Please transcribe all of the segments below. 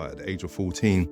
But at the age of 14,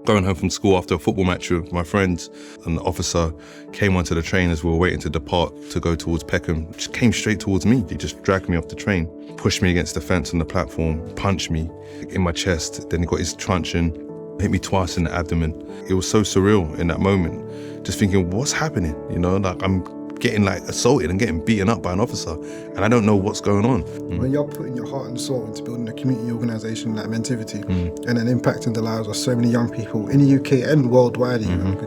going home from school after a football match with my friends, and the officer came onto the train as we were waiting to depart to go towards Peckham. Just came straight towards me. He just dragged me off the train, pushed me against the fence on the platform, punched me in my chest. Then he got his truncheon, hit me twice in the abdomen. It was so surreal in that moment, just thinking, what's happening? You know, like I'm getting like assaulted and getting beaten up by an officer, and I don't know what's going on. When you're putting your heart and soul into building a community organisation like Mentivity and then impacting the lives of so many young people in the UK and worldwide even,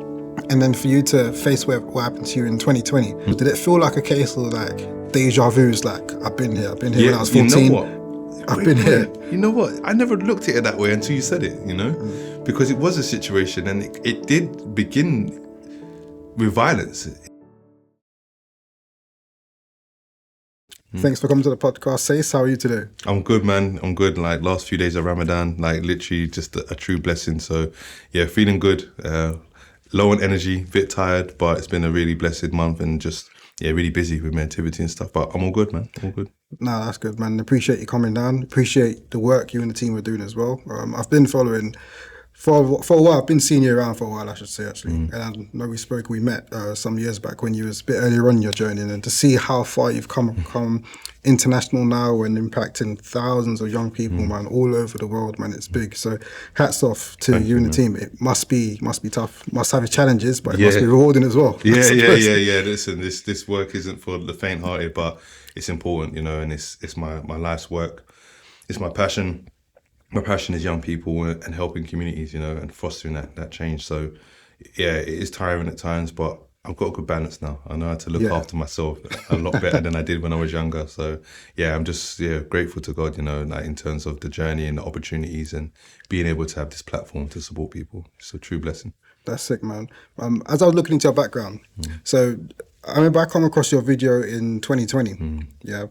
and then for you to face what happened to you in 2020, did it feel like a case of like deja vu's, like I've been here when I was 14? You know what? I've been here. You know what? I never looked at it that way until you said it, you know? Because it was a situation, and it did begin with violence. Thanks for coming to the podcast, Sayce. How are you today? I'm good, man. I'm good. Like last few days of Ramadan, like literally just a true blessing. So yeah, feeling good. Low on energy, bit tired, but it's been a really blessed month and just, yeah, really busy with Mentivity and stuff. But I'm all good, man. All good. No, that's good, man. Appreciate you coming down. Appreciate the work you and the team are doing as well. I've been following for a while. I've been seeing you around for a while, I should say, actually. And I know we met some years back when you was a bit earlier on in your journey, and to see how far you've come international now and impacting thousands of young people, man, all over the world, man. It's big. So hats off to you and the team. It must be tough. Must have its challenges, but it must be rewarding as well. Yeah. Listen, this work isn't for the faint-hearted, but it's important, you know, and it's my life's work. It's my passion. My passion is young people and helping communities, you know, and fostering that change. So, yeah, it is tiring at times, but I've got a good balance now. I know how to look after myself a lot better than I did when I was younger. So, yeah, I'm just grateful to God, you know, like in terms of the journey and the opportunities and being able to have this platform to support people. It's a true blessing. That's sick, man. As I was looking into your background, so I remember I come across your video in 2020,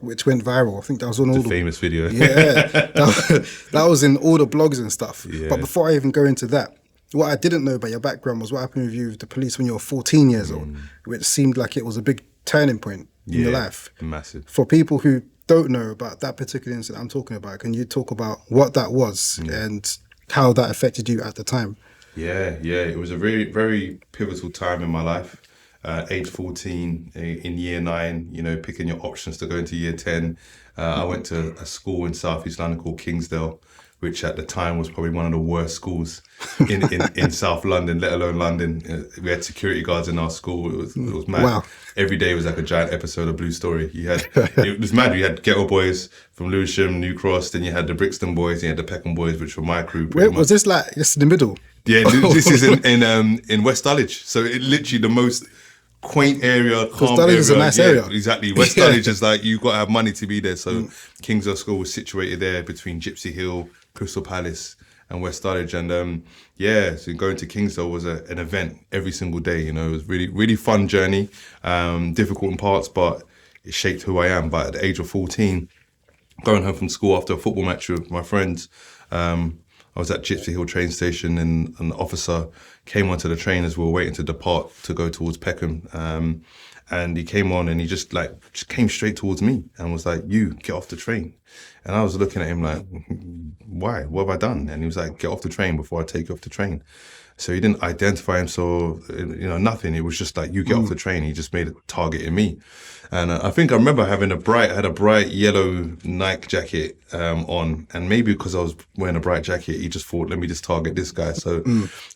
which went viral. I think that was on all the famous video. Yeah, that was in all the blogs and stuff. Yeah. But before I even go into that, what I didn't know about your background was what happened with you with the police when you were 14 years old, which seemed like it was a big turning point in your life. Massive. For people who don't know about that particular incident I'm talking about, can you talk about what that was and how that affected you at the time? Yeah. It was a very, very pivotal time in my life. Age 14, in year 9, you know, picking your options to go into year 10. I went to a school in South East London called Kingsdale, which at the time was probably one of the worst schools in South London, let alone London. We had security guards in our school. It was mad. Wow. Every day was like a giant episode of Blue Story. It was mad. You had Ghetto Boys from Lewisham, New Cross, then you had the Brixton Boys, you had the Peckham Boys, which were my crew. Wait, was this like just in the middle? Yeah, this is in West Dulwich. So it literally the most quaint area, calm Dulwich is a nice area. Exactly. West Dulwich is like, you've got to have money to be there. So Kingsdale School was situated there between Gypsy Hill, Crystal Palace and West Dulwich. And so going to Kingsdale was an event every single day. You know, it was really, really fun journey, difficult in parts, but it shaped who I am. But at the age of 14, going home from school after a football match with my friends, I was at Gypsy Hill train station, and the officer came onto the train as we were waiting to depart to go towards Peckham. And he came on and he just came straight towards me and was like, "You, get off the train." And I was looking at him like, "Why? What have I done?" And he was like, "Get off the train before I take you off the train." So he didn't identify himself, you know, nothing. It was just like, "You get off the train." He just made a target in me. And I think I remember having a bright yellow Nike jacket on, and maybe because I was wearing a bright jacket, he just thought, let me just target this guy. So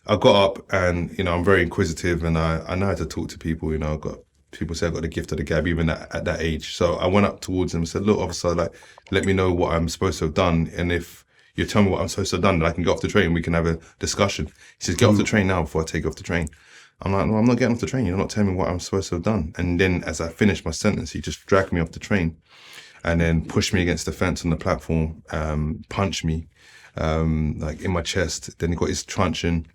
I got up, and you know, I'm very inquisitive, and I know how to talk to people. You know, people say I got the gift of the gab even at that age. So I went up towards him and said, "Look, officer, like, let me know what I'm supposed to have done, and if you tell me what I'm supposed to have done, then I can get off the train and we can have a discussion." He says, "Get off the train now before I take you off the train." I'm like, "No, I'm not getting off the train. You're not telling me what I'm supposed to have done." And then as I finished my sentence, he just dragged me off the train and then pushed me against the fence on the platform, punched me like in my chest. Then he got his truncheon,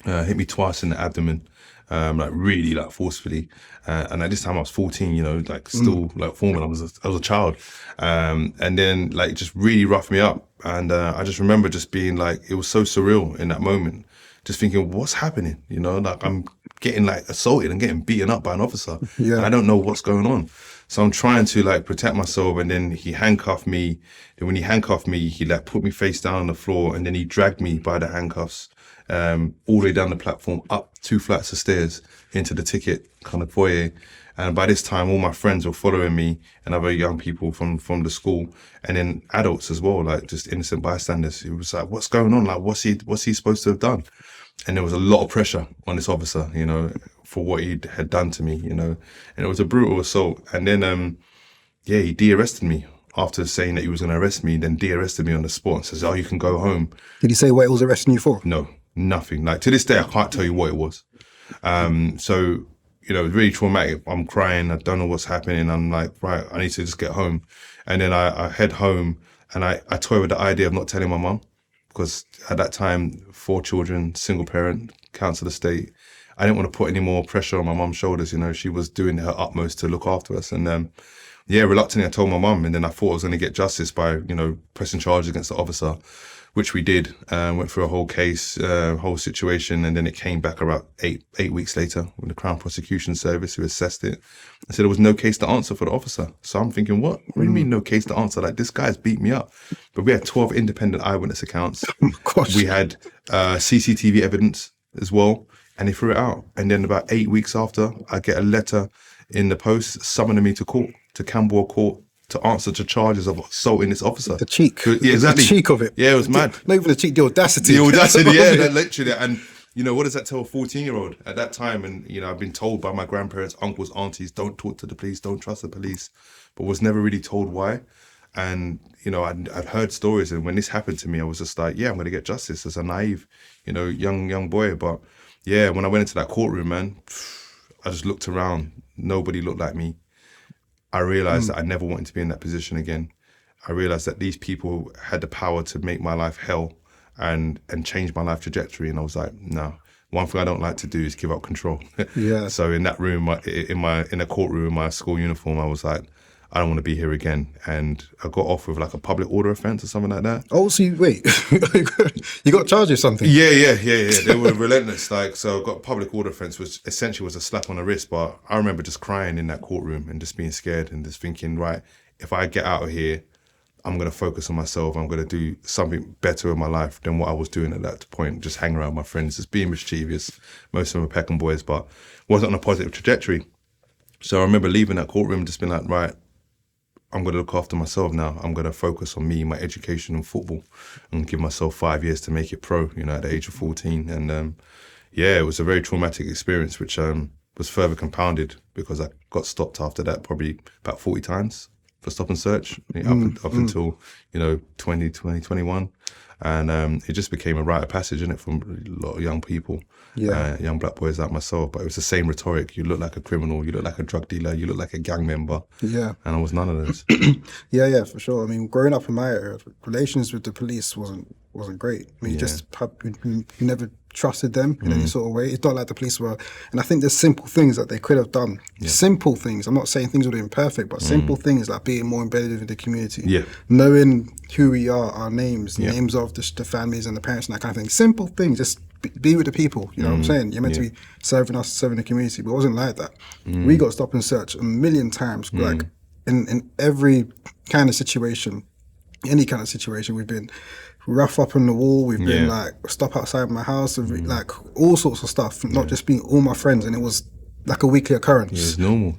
hit me twice in the abdomen, like really like forcefully. And at this time I was 14, you know, like still like forming. I was a child. And then like just really roughed me up. And I just remember just being like, it was so surreal in that moment. Just thinking, what's happening? You know, like I'm getting like assaulted and getting beaten up by an officer. And I don't know what's going on. So I'm trying to like protect myself, and then he handcuffed me. And when he handcuffed me, he like put me face down on the floor, and then he dragged me by the handcuffs all the way down the platform, up 2 flights of stairs into the ticket kind of foyer. And by this time, all my friends were following me, and other young people from the school, and then adults as well, like just innocent bystanders. It was like, what's going on? Like, what's he supposed to have done? And there was a lot of pressure on this officer, you know, for what he had done to me, you know, and it was a brutal assault. And then, he de-arrested me after saying that he was going to arrest me, then de-arrested me on the spot and says, oh, you can go home. Did he say what he was arresting you for? No, nothing. Like to this day, I can't tell you what it was. So, you know, it was really traumatic. I'm crying. I don't know what's happening. I'm like, right, I need to just get home. And then I head home, and I toy with the idea of not telling my mum, because at that time, 4 children, single parent, council estate, I didn't want to put any more pressure on my mum's shoulders. You know, she was doing her utmost to look after us. And reluctantly, I told my mum, and then I thought I was going to get justice by, you know, pressing charges against the officer, which we did. Went through a whole case, whole situation, and then it came back about eight weeks later with the Crown Prosecution Service, who assessed it. I said there was no case to answer for the officer. So I'm thinking, what do you mean no case to answer? Like, this guy's beat me up. But we had 12 independent eyewitness accounts. Gosh. We had CCTV evidence as well, and they threw it out. And then about 8 weeks after, I get a letter in the post summoning me to court, to Camberwell Court, to answer to charges of assaulting this officer. The cheek. Yeah, exactly. The cheek of it. Yeah, it was mad. Not even the cheek, the audacity. The audacity, yeah, that literally. And, you know, what does that tell a 14-year-old at that time? And, you know, I've been told by my grandparents, uncles, aunties, don't talk to the police, don't trust the police, but was never really told why. And, you know, I'd heard stories, and when this happened to me, I was just like, yeah, I'm going to get justice as a naive, you know, young boy. But, yeah, when I went into that courtroom, man, I just looked around. Nobody looked like me. I realized that I never wanted to be in that position again. I realized that these people had the power to make my life hell and change my life trajectory. And I was like, no. One thing I don't like to do is give up control. Yeah. So in that room, in a courtroom in my school uniform, I was like, I don't want to be here again. And I got off with like a public order offence or something like that. Oh, so wait, you got charged with something? Yeah. They were relentless. Like, so I got public order offence, which essentially was a slap on the wrist. But I remember just crying in that courtroom and just being scared and just thinking, right, if I get out of here, I'm going to focus on myself. I'm going to do something better in my life than what I was doing at that point. Just hang around my friends, just being mischievous. Most of them were Peckham boys, but wasn't on a positive trajectory. So I remember leaving that courtroom and just being like, right, I'm going to look after myself now. I'm going to focus on me, my education and football, and give myself 5 years to make it pro, you know, at the age of 14. And it was a very traumatic experience, which was further compounded because I got stopped after that probably about 40 times for stop and search up until, you know, 2021. And it just became a rite of passage, innit, for a lot of young people, young black boys like myself. But it was the same rhetoric. You look like a criminal, you look like a drug dealer, you look like a gang member. Yeah. And I was none of those. Yeah, for sure. I mean, growing up in my area, relations with the police wasn't great. I mean, you never trusted them in any sort of way. It's not like the police were, and I think there's simple things that they could have done. Yeah. Simple things. I'm not saying things were imperfect, but simple things like being more embedded in the community. Yeah. Knowing who we are, our names, names of the families and the parents and that kind of thing. Simple things. Just be with the people. You know what I'm saying? You're meant to be serving us, serving the community, but it wasn't like that. We got stop and search a million times. Like in every kind of situation, any kind of situation we've been. Rough up on the wall, we've been like stop outside my house, like all sorts of stuff, not just being all my friends, and it was like a weekly occurrence. It was normal.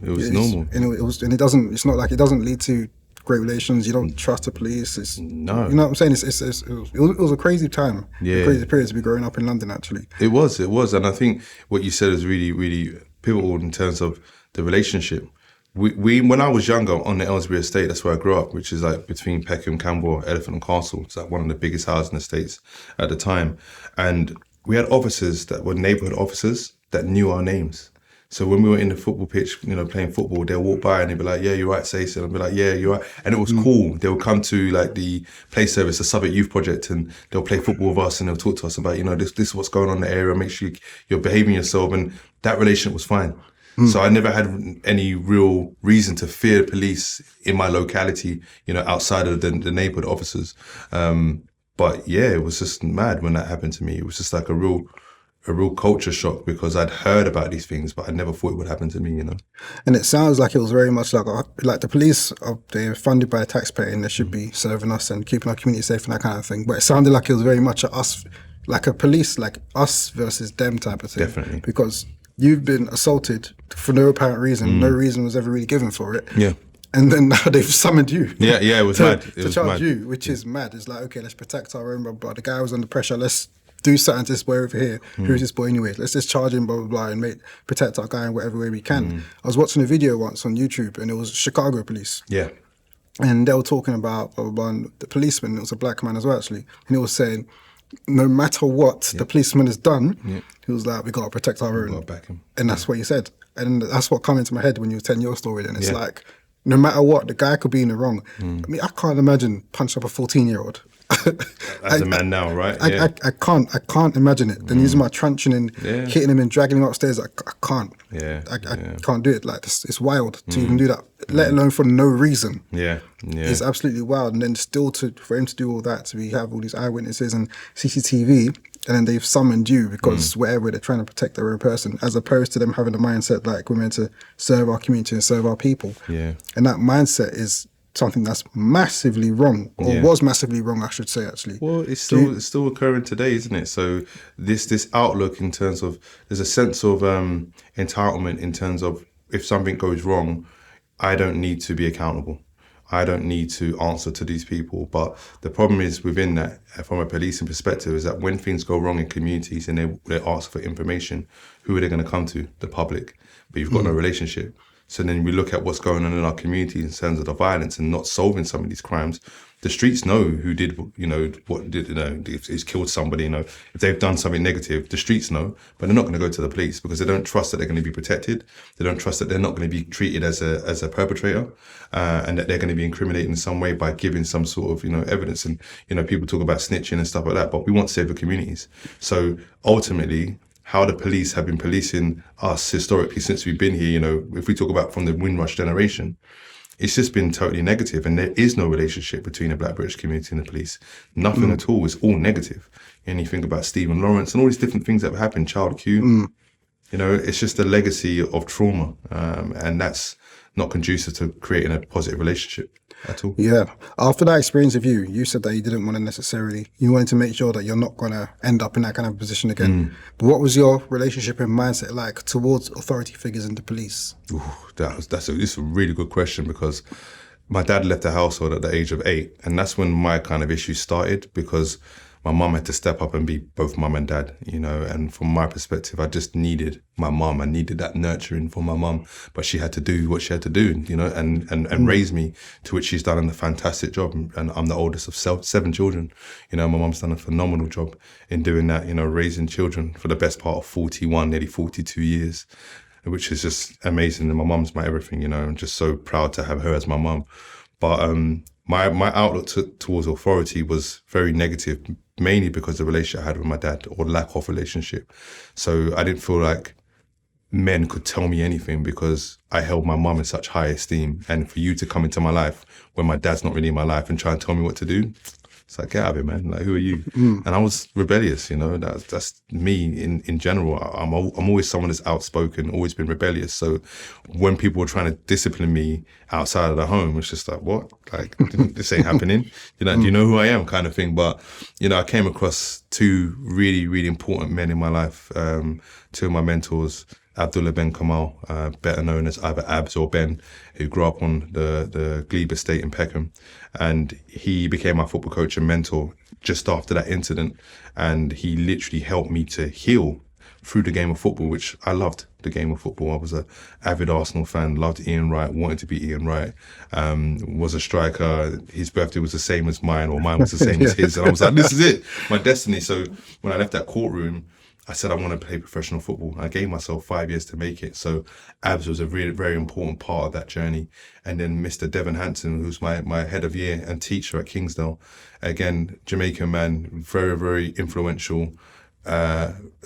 And it's not like it doesn't lead to great relations. You don't trust the police. No. You know what I'm saying? It was a crazy time, a crazy period to be growing up in London, actually. It was, and I think what you said is really, really pivotal in terms of the relationship. We when I was younger on the Aylesbury estate, that's where I grew up, which is like between Peckham, Camberwell, Elephant and Castle. It's like one of the biggest housing estates at the time. And we had officers that were neighbourhood officers that knew our names. So when we were in the football pitch, you know, playing football, they'll walk by and they'd be like, yeah, you're right, Sayce. And I'd be like, yeah, you're right. And it was cool. They would come to like the play service, the Southwark Youth Project, and they'll play football with us and they'll talk to us about, you know, this is what's going on in the area. Make sure you're behaving yourself. And that relationship was fine. So I never had any real reason to fear police in my locality, you know, outside of the neighbourhood officers. But yeah, it was just mad when that happened to me. It was just like a real a real culture shock because I'd heard about these things, but I never thought it would happen to me, you know. And it sounds like it was very much like the police, they're funded by the taxpayer and they should be serving us and keeping our community safe and that kind of thing. But it sounded like it was very much us, like a police, like us versus them type of thing. Definitely. Because you've been assaulted for no apparent reason. No reason was ever really given for it. Yeah. And then now they've summoned you. Yeah, it was mad. It to was charge mad. you, which is mad. It's like, okay, let's protect our own, but the guy was under pressure. Let's do something to this boy over here. Who's this boy anyway? Let's just charge him, blah, blah, blah, and protect our guy in whatever way we can. I was watching a video once on YouTube, and it was Chicago police. Yeah. And they were talking about blah, blah, blah, and the policeman, it was a black man as well, actually, and he was saying, no matter what the policeman has done, he was like, we got to protect our own. Gotta back him. And that's what you said. And that's what came into my head when you were telling your story. And it's like, no matter what, the guy could be in the wrong. I mean, I can't imagine punching up a 14-year-old. As a man now, right? I can't imagine it. Then using my truncheon and hitting him and dragging him upstairs, I can't. I can't do it. Like, it's wild to even do that, let alone for no reason. It's absolutely wild. And then still for him to do all that, have all these eyewitnesses and CCTV, and then they've summoned you because whatever, they're trying to protect their own person, as opposed to them having a mindset like we're meant to serve our community and serve our people. And that mindset is something that's massively wrong, or was massively wrong, I should say, actually. Well, it's still occurring today, isn't it? So this outlook in terms of, there's a sense of entitlement in terms of, if something goes wrong, I don't need to be accountable. I don't need to answer to these people. But the problem is within that, from a policing perspective, is that when things go wrong in communities and they ask for information, who are they going to come to? The public. But you've got no relationship. So then we look at what's going on in our community in terms of the violence and not solving some of these crimes. The streets know who did, if he's killed somebody, if they've done something negative, the streets know, but they're not going to go to the police because they don't trust that they're going to be protected. They don't trust that they're not going to be treated as a perpetrator, and that they're going to be incriminated in some way by giving some sort of, evidence. And, people talk about snitching and stuff like that, but we want safer communities. So ultimately, how the police have been policing us historically since we've been here, if we talk about from the Windrush generation, it's just been totally negative. And there is no relationship between the Black British community and the police. Nothing at all. It's all negative. And you think about Stephen Lawrence and all these different things that have happened, Child Q, it's just a legacy of trauma. And that's not conducive to creating a positive relationship at all. Yeah. After that experience of you said that you didn't want to necessarily, you wanted to make sure that you're not going to end up in that kind of position again. But what was your relationship and mindset like towards authority figures in the police? Ooh, it's a really good question, because my dad left the household at the age of 8, and that's when my kind of issues started, because my mum had to step up and be both mum and dad, and from my perspective, I just needed my mum. I needed that nurturing from my mum, but she had to do what she had to do, and raise me, to which she's done a fantastic job. And I'm the oldest of 7 children. My mum's done a phenomenal job in doing that, raising children for the best part of 41, nearly 42 years, which is just amazing. And my mum's my everything, I'm just so proud to have her as my mum. But my outlook towards authority was very negative, mainly because of the relationship I had with my dad, or lack of relationship. So I didn't feel like men could tell me anything, because I held my mum in such high esteem. And for you to come into my life when my dad's not really in my life and try and tell me what to do, it's like, get out of it, man. Like, who are you? And I was rebellious, that's me in general. I'm always someone that's outspoken, always been rebellious. So when people were trying to discipline me outside of the home, it's just like, what? Like, this ain't happening. Do you know who I am, kind of thing. But, I came across 2 really, really important men in my life. 2 of my mentors, Abdullah Ben Kamal, better known as either Abs or Ben, who grew up on the Glebe estate in Peckham. And he became my football coach and mentor just after that incident. And he literally helped me to heal through the game of football, which I loved the game of football. I was an avid Arsenal fan, loved Ian Wright, wanted to be Ian Wright, was a striker. His birthday was the same as mine, or mine was the same as his. And I was like, this is it, my destiny. So when I left that courtroom, I said, I want to play professional football. I gave myself 5 years to make it. So Abs was a really, very important part of that journey. And then Mr. Devon Hanson, who's my head of year and teacher at Kingsdale. Again, Jamaican man, very, very influential,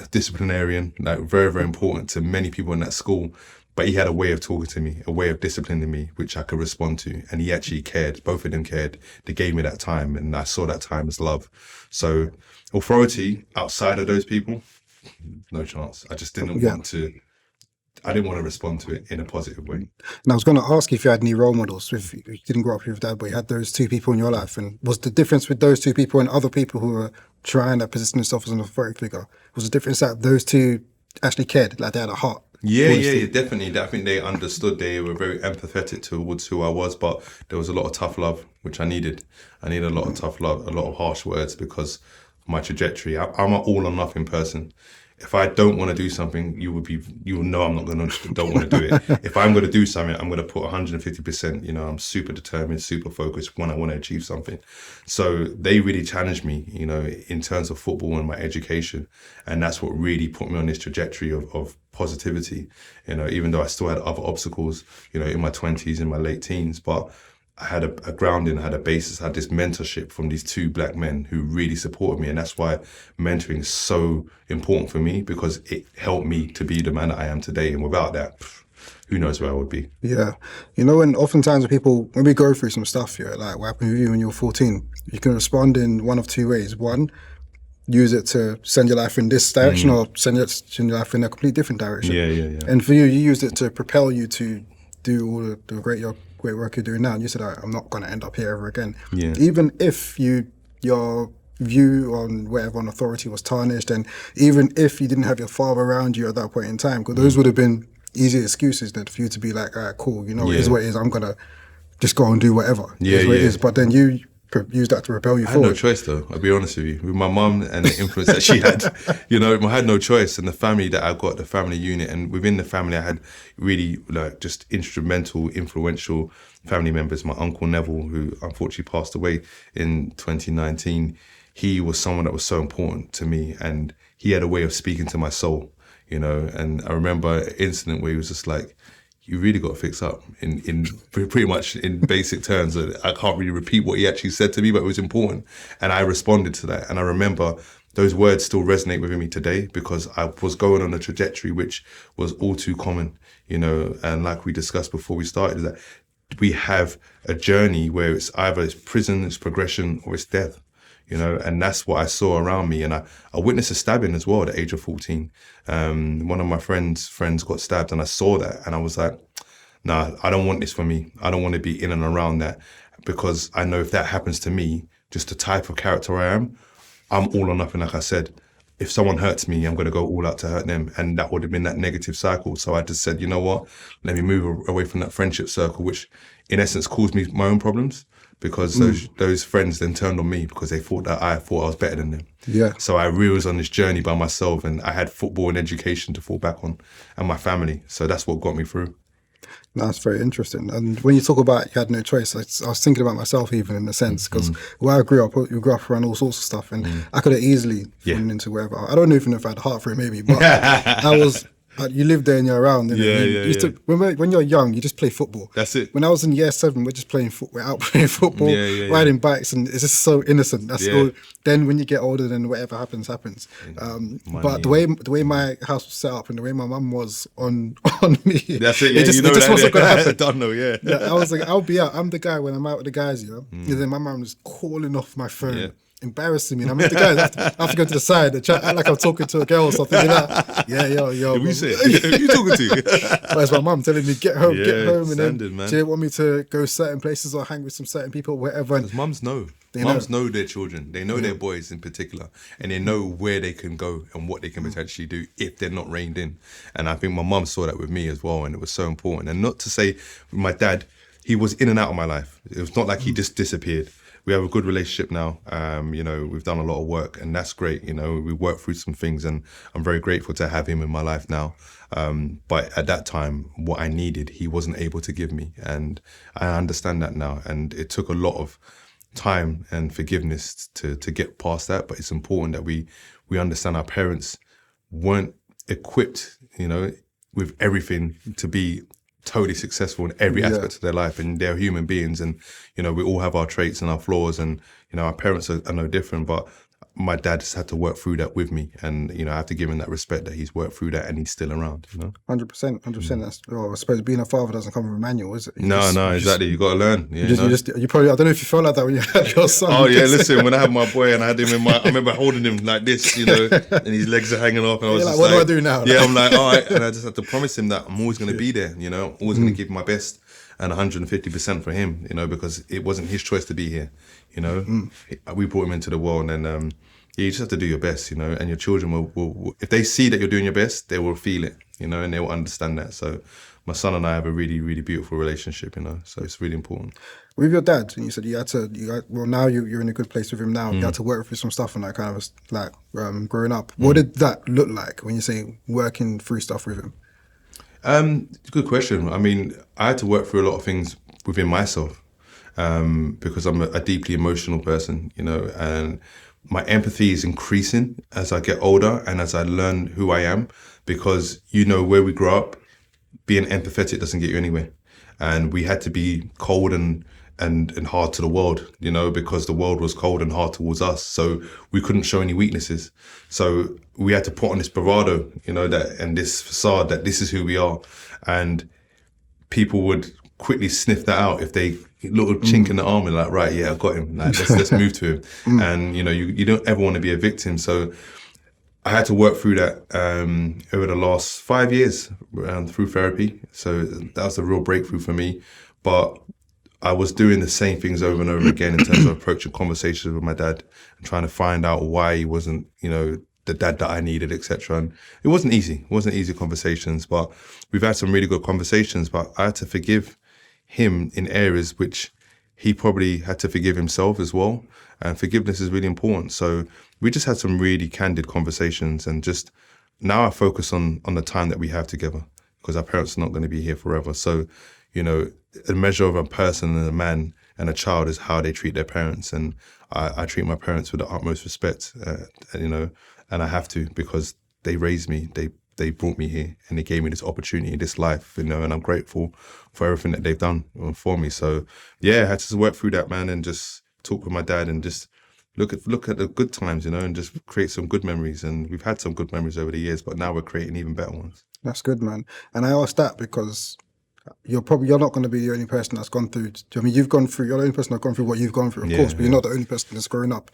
disciplinarian, like very, very important to many people in that school. But he had a way of talking to me, a way of disciplining me, which I could respond to. And he actually cared. Both of them cared. They gave me that time, and I saw that time as love. So authority outside of those people, no chance. I just didn't Yeah. want to. I didn't want to respond to it in a positive way. And I was going to ask if you had any role models. If you didn't grow up with your dad, but you had those two people in your life, and was the difference with those two people and other people who were trying to position themselves as an authority figure? Was the difference that those two actually cared, like they had a heart? Yeah, definitely. I think they understood. They were very empathetic towards who I was, but there was a lot of tough love, which I needed. I needed a lot of tough love, a lot of harsh words because of my trajectory. I'm an all or nothing person. If I don't want to do something, you will know I'm not going to don't want to do it. If I'm going to do something, I'm going to put 150%. You know, I'm super determined, super focused when I want to achieve something. So they really challenged me, you know, in terms of football and my education, and that's what really put me on this trajectory of positivity. You know, even though I still had other obstacles, you know, in my 20s, in my late teens, but I had a grounding, I had a basis, I had this mentorship from these two black men who really supported me. And that's why mentoring is so important for me, because it helped me to be the man that I am today. And without that, who knows where I would be. Yeah. You know, and oftentimes when we go through some stuff, yeah, like what happened with you when you were 14, you can respond in one of two ways. One, use it to send your life in this direction, or send your life in a completely different direction. Yeah. And for you, you used it to propel you to do all the great work you're doing now. And you said, I'm not going to end up here ever again. Yeah. Even if your view on whatever on authority was tarnished, and even if you didn't have your father around you at that point in time, because those would have been easy excuses then for you to be like, all right, cool, you know, it is what it is. I'm going to just go and do whatever. It is what it is. But then you use that to propel you I had forward. no choice though, I'll be honest with you. With my mum and the influence that she had, you know, I had no choice. And the family that I got, the family unit, and within the family I had really like just instrumental, influential family members. My Uncle Neville, who unfortunately passed away in 2019, he was someone that was so important to me, and he had a way of speaking to my soul, you know. And I remember an incident where he was just like, you really got to fix up in pretty much in basic terms. I can't really repeat what he actually said to me, but it was important. And I responded to that. And I remember those words still resonate within me today, because I was going on a trajectory which was all too common, you know. And like we discussed before we started, is that we have a journey where it's either it's prison, it's progression, or it's death. You know, and that's what I saw around me. And I witnessed a stabbing as well at the age of 14. One of my friends got stabbed, and I saw that, and I was like, nah, I don't want this for me. I don't want to be in and around that, because I know if that happens to me, just the type of character I am, I'm all or nothing, like I said. If someone hurts me, I'm going to go all out to hurt them. And that would have been that negative cycle. So I just said, you know what, let me move away from that friendship circle, which in essence caused me my own problems, because those friends then turned on me because they thought that I thought I was better than them. Yeah. So I really was on this journey by myself, and I had football and education to fall back on, and my family. So that's what got me through. That's very interesting. And when you talk about you had no choice, I was thinking about myself even in a sense, because where I grew up, you grew up around all sorts of stuff, and I could have easily fallen into wherever. I don't even know if I had heart for it, maybe, but you live there and you're around. When you're young, you just play football. That's it. When I was in year 7, we're just playing football. We're out playing football, riding bikes, and it's just so innocent. That's all. Then when you get older, then whatever happens. But the way my house was set up and the way my mum was on me, that's it. It just wasn't gonna happen. Don't know. I was like, I'll be out. I'm the guy when I'm out with the guys, you know. And then my mum was calling off my phone. Yeah. Embarrassing me. And I'm with the guys. I have to go to the side and act like I'm talking to a girl or something. You know? Yeah, yo. We say, who you talking to? But it's my mum telling me, get home. And standard, then man. She didn't want me to go certain places or hang with some certain people or whatever. Because mums know. Mums know their children. They know their boys in particular. And they know where they can go and what they can potentially do if they're not reined in. And I think my mum saw that with me as well. And it was so important. And not to say with my dad, he was in and out of my life. It was not like he just disappeared. We have a good relationship now. You know, we've done a lot of work, and that's great. You know, we worked through some things, and I'm very grateful to have him in my life now. But at that time, what I needed, he wasn't able to give me. And I understand that now. And it took a lot of time and forgiveness to get past that. But it's important that we understand our parents weren't equipped, you know, with everything to be totally successful in every aspect of their life, and they're human beings, and you know, we all have our traits and our flaws, and you know, our parents are no different. But my dad's had to work through that with me, and I have to give him that respect that he's worked through that and he's still around. 100%. That's. Well, I suppose being a father doesn't come with a manual, is it? No, exactly. You got to learn. You probably. I don't know if you felt like that when you had your son. Oh yeah, listen. When I had my boy and I had him I remember holding him like this, and his legs are hanging off, and I was just what do I do now? Yeah, I'm like, all right, and I just had to promise him that I'm always going to be there. Always going to give my best and 150% for him. Because it wasn't his choice to be here. We brought him into the world, and you just have to do your best, and your children will, if they see that you're doing your best, they will feel it, and they will understand that. So my son and I have a really, really beautiful relationship, so it's really important. With your dad, and you said now you're in a good place with him now. You had to work through some stuff and that kind of like growing up. What did that look like when you say working through stuff with him? Good question. I mean, I had to work through a lot of things within myself because I'm a deeply emotional person, and my empathy is increasing as I get older and as I learn who I am, because where we grow up, being empathetic doesn't get you anywhere. And we had to be cold and hard to the world, because the world was cold and hard towards us. So we couldn't show any weaknesses. So we had to put on this bravado, and this facade that this is who we are. And people would quickly sniff that out if they little chink in the armor, like, right, yeah, I got him. Like, let's move to him. And you don't ever want to be a victim. So I had to work through that over the last 5 years through therapy. So that was a real breakthrough for me. But I was doing the same things over and over again in terms of approaching conversations with my dad and trying to find out why he wasn't, the dad that I needed, etc. And it wasn't easy. It wasn't easy conversations, but we've had some really good conversations. But I had to forgive him in areas which he probably had to forgive himself as well. And forgiveness is really important. So we just had some really candid conversations, and just now I focus on the time that we have together, because our parents are not going to be here forever. So, a measure of a person and a man and a child is how they treat their parents. And I treat my parents with the utmost respect, and I have to, because they raised me, they brought me here, and they gave me this opportunity, this life, and I'm grateful for everything that they've done for me. So yeah, I had to work through that, man, and just talk with my dad and just look at the good times, and just create some good memories. And we've had some good memories over the years, but now we're creating even better ones. That's good, man. And I asked that because you're not going to be the only person that's gone through. I mean, you're the only person that's gone through what you've gone through, of course, but you're not the only person that's grown up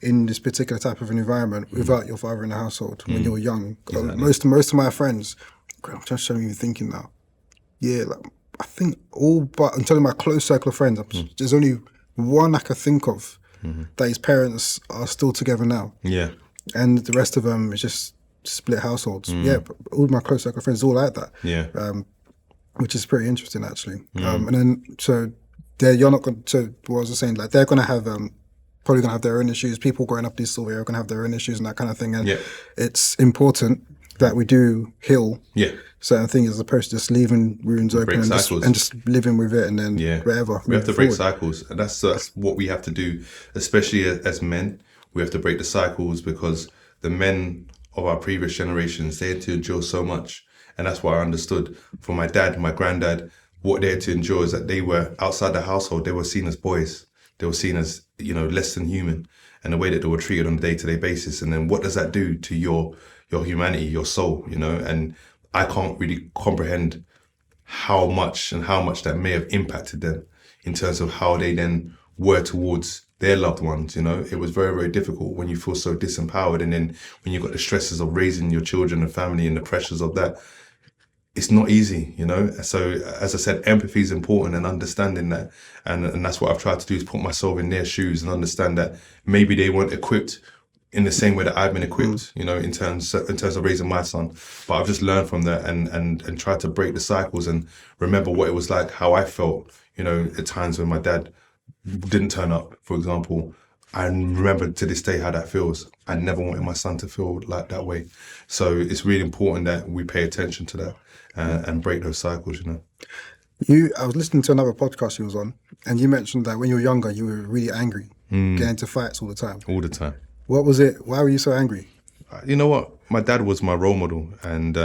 in this particular type of an environment without your father in the household when you were young. Exactly. Most of my friends, I'm just even thinking now, I think I'm telling my close circle of friends, there's only one I could think of that his parents are still together now. Yeah. And the rest of them is just split households. Yeah, but all my close circle of friends are all like that. Yeah. Which is pretty interesting, actually. And then, so you're not going to, so what I was saying, like, they're going to have, probably going to have their own issues. People growing up this way are going to have their own issues and that kind of thing. And it's important that we do heal certain things as opposed to just leaving wounds open and just living with it and then whatever. We have to break cycles. And that's what we have to do, especially as men. We have to break the cycles, because the men of our previous generations, they had to endure so much. And that's what I understood from my dad, my granddad. What they had to endure is that they were outside the household, they were seen as boys. They were seen as, less than human, and the way that they were treated on a day-to-day basis. And then what does that do to your humanity, your soul, And I can't really comprehend how much that may have impacted them in terms of how they then were towards their loved ones. It was very, very difficult when you feel so disempowered. And then when you've got the stresses of raising your children and family and the pressures of that, it's not easy, So as I said, empathy is important, and understanding that. And that's what I've tried to do, is put myself in their shoes and understand that maybe they weren't equipped in the same way that I've been equipped, in terms of raising my son. But I've just learned from that and tried to break the cycles and remember what it was like, how I felt, at times when my dad didn't turn up, for example. I remember to this day how that feels. I never wanted my son to feel like that way. So it's really important that we pay attention to that and break those cycles, I was listening to another podcast you was on, and you mentioned that when you were younger, you were really angry, getting into fights all the time. All the time. What was it? Why were you so angry? You know what? My dad was my role model, and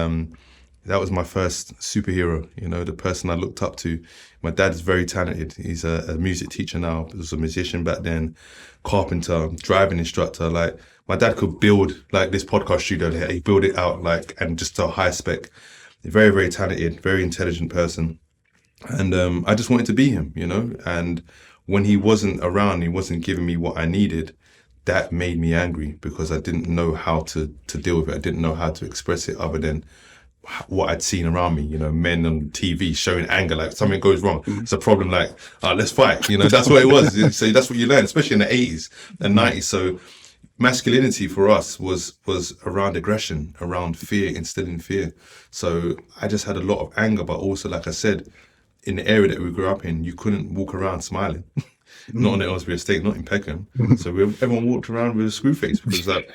that was my first superhero, the person I looked up to. My dad is very talented. He's a music teacher now. He was a musician back then, carpenter, driving instructor. Like, my dad could build like this podcast studio. He built it out like, and just to a high spec. Very, very talented, very intelligent person. And I just wanted to be him, you know. And when he wasn't around, he wasn't giving me what I needed. That made me angry because I didn't know how to deal with it. I didn't know how to express it other than what I'd seen around me, you know, men on TV showing anger, like something goes wrong. It's a problem, like, let's fight. You know, that's what it was. So that's what you learn, especially in the 80s and 90s. So masculinity for us was around aggression, around fear, instilling fear. So I just had a lot of anger, but also, like I said, in the area that we grew up in, you couldn't walk around smiling. Not on the Aylesbury estate, not in Peckham. So everyone walked around with a screw face because like,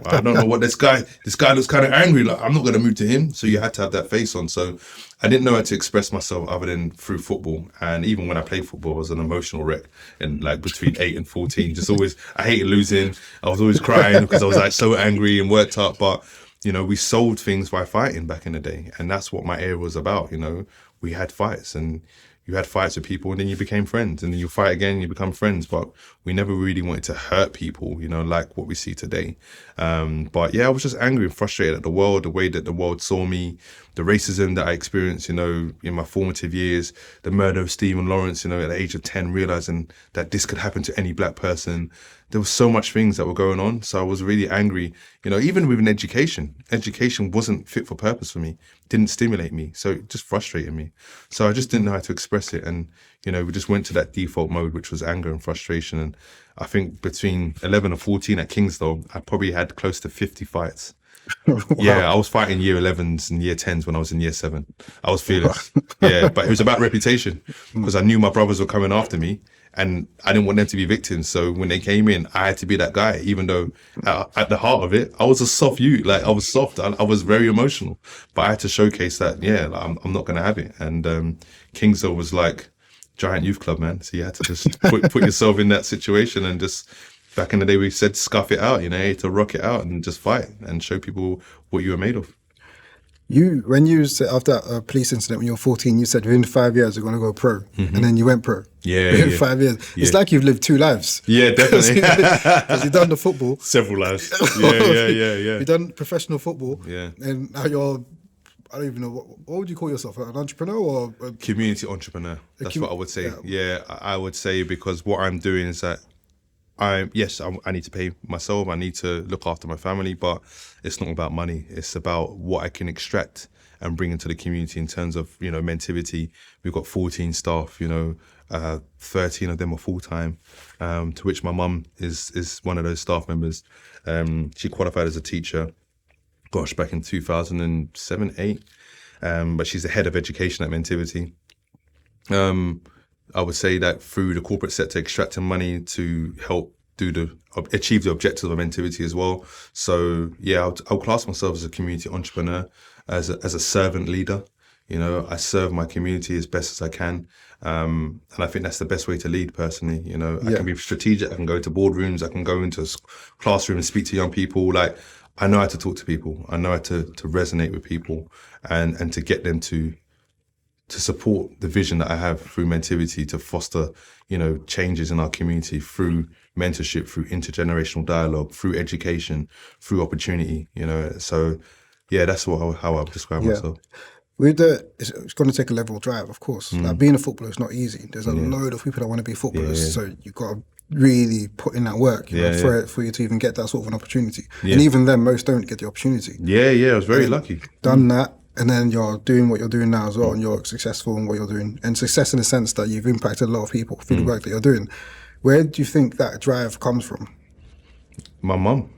I don't know what this guy looks kind of angry. Like, I'm not going to move to him. So you had to have that face on. So I didn't know how to express myself other than through football. And even when I played football, I was an emotional wreck. And like between 8 and 14, just always, I hated losing. I was always crying because I was like so angry and worked up. But, you know, we solved things by fighting back in the day. And that's what my era was about. You know, we had fights and you had fights with people and then you became friends and then you fight again and you become friends. But we never really wanted to hurt people, you know, like what we see today. But yeah, I was just angry and frustrated at the world, the way that the world saw me, the racism that I experienced, you know, in my formative years, the murder of Stephen Lawrence, you know, at the age of 10, realizing that this could happen to any black person. There was so much things that were going on. So I was really angry, you know, even within education wasn't fit for purpose for me, didn't stimulate me. So it just frustrated me. So I just didn't know how to express it. And, you know, we just went to that default mode, which was anger and frustration. And I think between 11 and 14 at Kingsdale, I probably had close to 50 fights. Wow. Yeah, I was fighting year 11s and year 10s when I was in year 7. I was fearless. Yeah, but it was about reputation because I knew my brothers were coming after me and I didn't want them to be victims. So when they came in, I had to be that guy, even though at the heart of it, I was a soft youth. Like I was soft. I was very emotional, but I had to showcase that, yeah, like, I'm not going to have it. And Kingsdale was like giant youth club, man. So you had to just put yourself in that situation and just, back in the day, we said scuff it out, you know, to rock it out and just fight and show people what you were made of. When you said after that police incident when you were 14, you said within 5 years you're going to go pro, and then you went pro. Yeah, within 5 years. Yeah. It's like you've lived 2 lives. Yeah, definitely. Because you've done the football. Several lives. Yeah. You've done professional football. Yeah. And now you're, I don't even know, what would you call yourself? An entrepreneur or? Community entrepreneur. That's what I would say. Yeah, I would say, because what I'm doing is that I need to pay myself, I need to look after my family, but it's not about money. It's about what I can extract and bring into the community in terms of, you know, Mentivity. We've got 14 staff, you know, 13 of them are full-time, to which my mum is one of those staff members. She qualified as a teacher, back in 2007, 8. But she's the head of education at Mentivity. I would say that through the corporate sector, extracting money to help achieve the objectives of Mentivity as well. So yeah, I'll class myself as a community entrepreneur, as a servant leader. You know, I serve my community as best as I can. And I think that's the best way to lead personally. You know, I can be strategic. I can go to boardrooms. I can go into a classroom and speak to young people. Like, I know how to talk to people. I know how to resonate with people and to get them to support the vision that I have through Mentivity to foster, you know, changes in our community through mentorship, through intergenerational dialogue, through education, through opportunity, you know. So, yeah, that's how I would describe myself. It's going to take a level of drive, of course. Like, being a footballer is not easy. There's a load of people that want to be footballers, so you've got to really put in that work you know, for you to even get that sort of an opportunity. And even then, most don't get the opportunity. I was very lucky. Done that. And then you're doing what you're doing now as well, and you're successful in what you're doing. And success in the sense that you've impacted a lot of people through the work that you're doing. Where do you think that drive comes from? My mum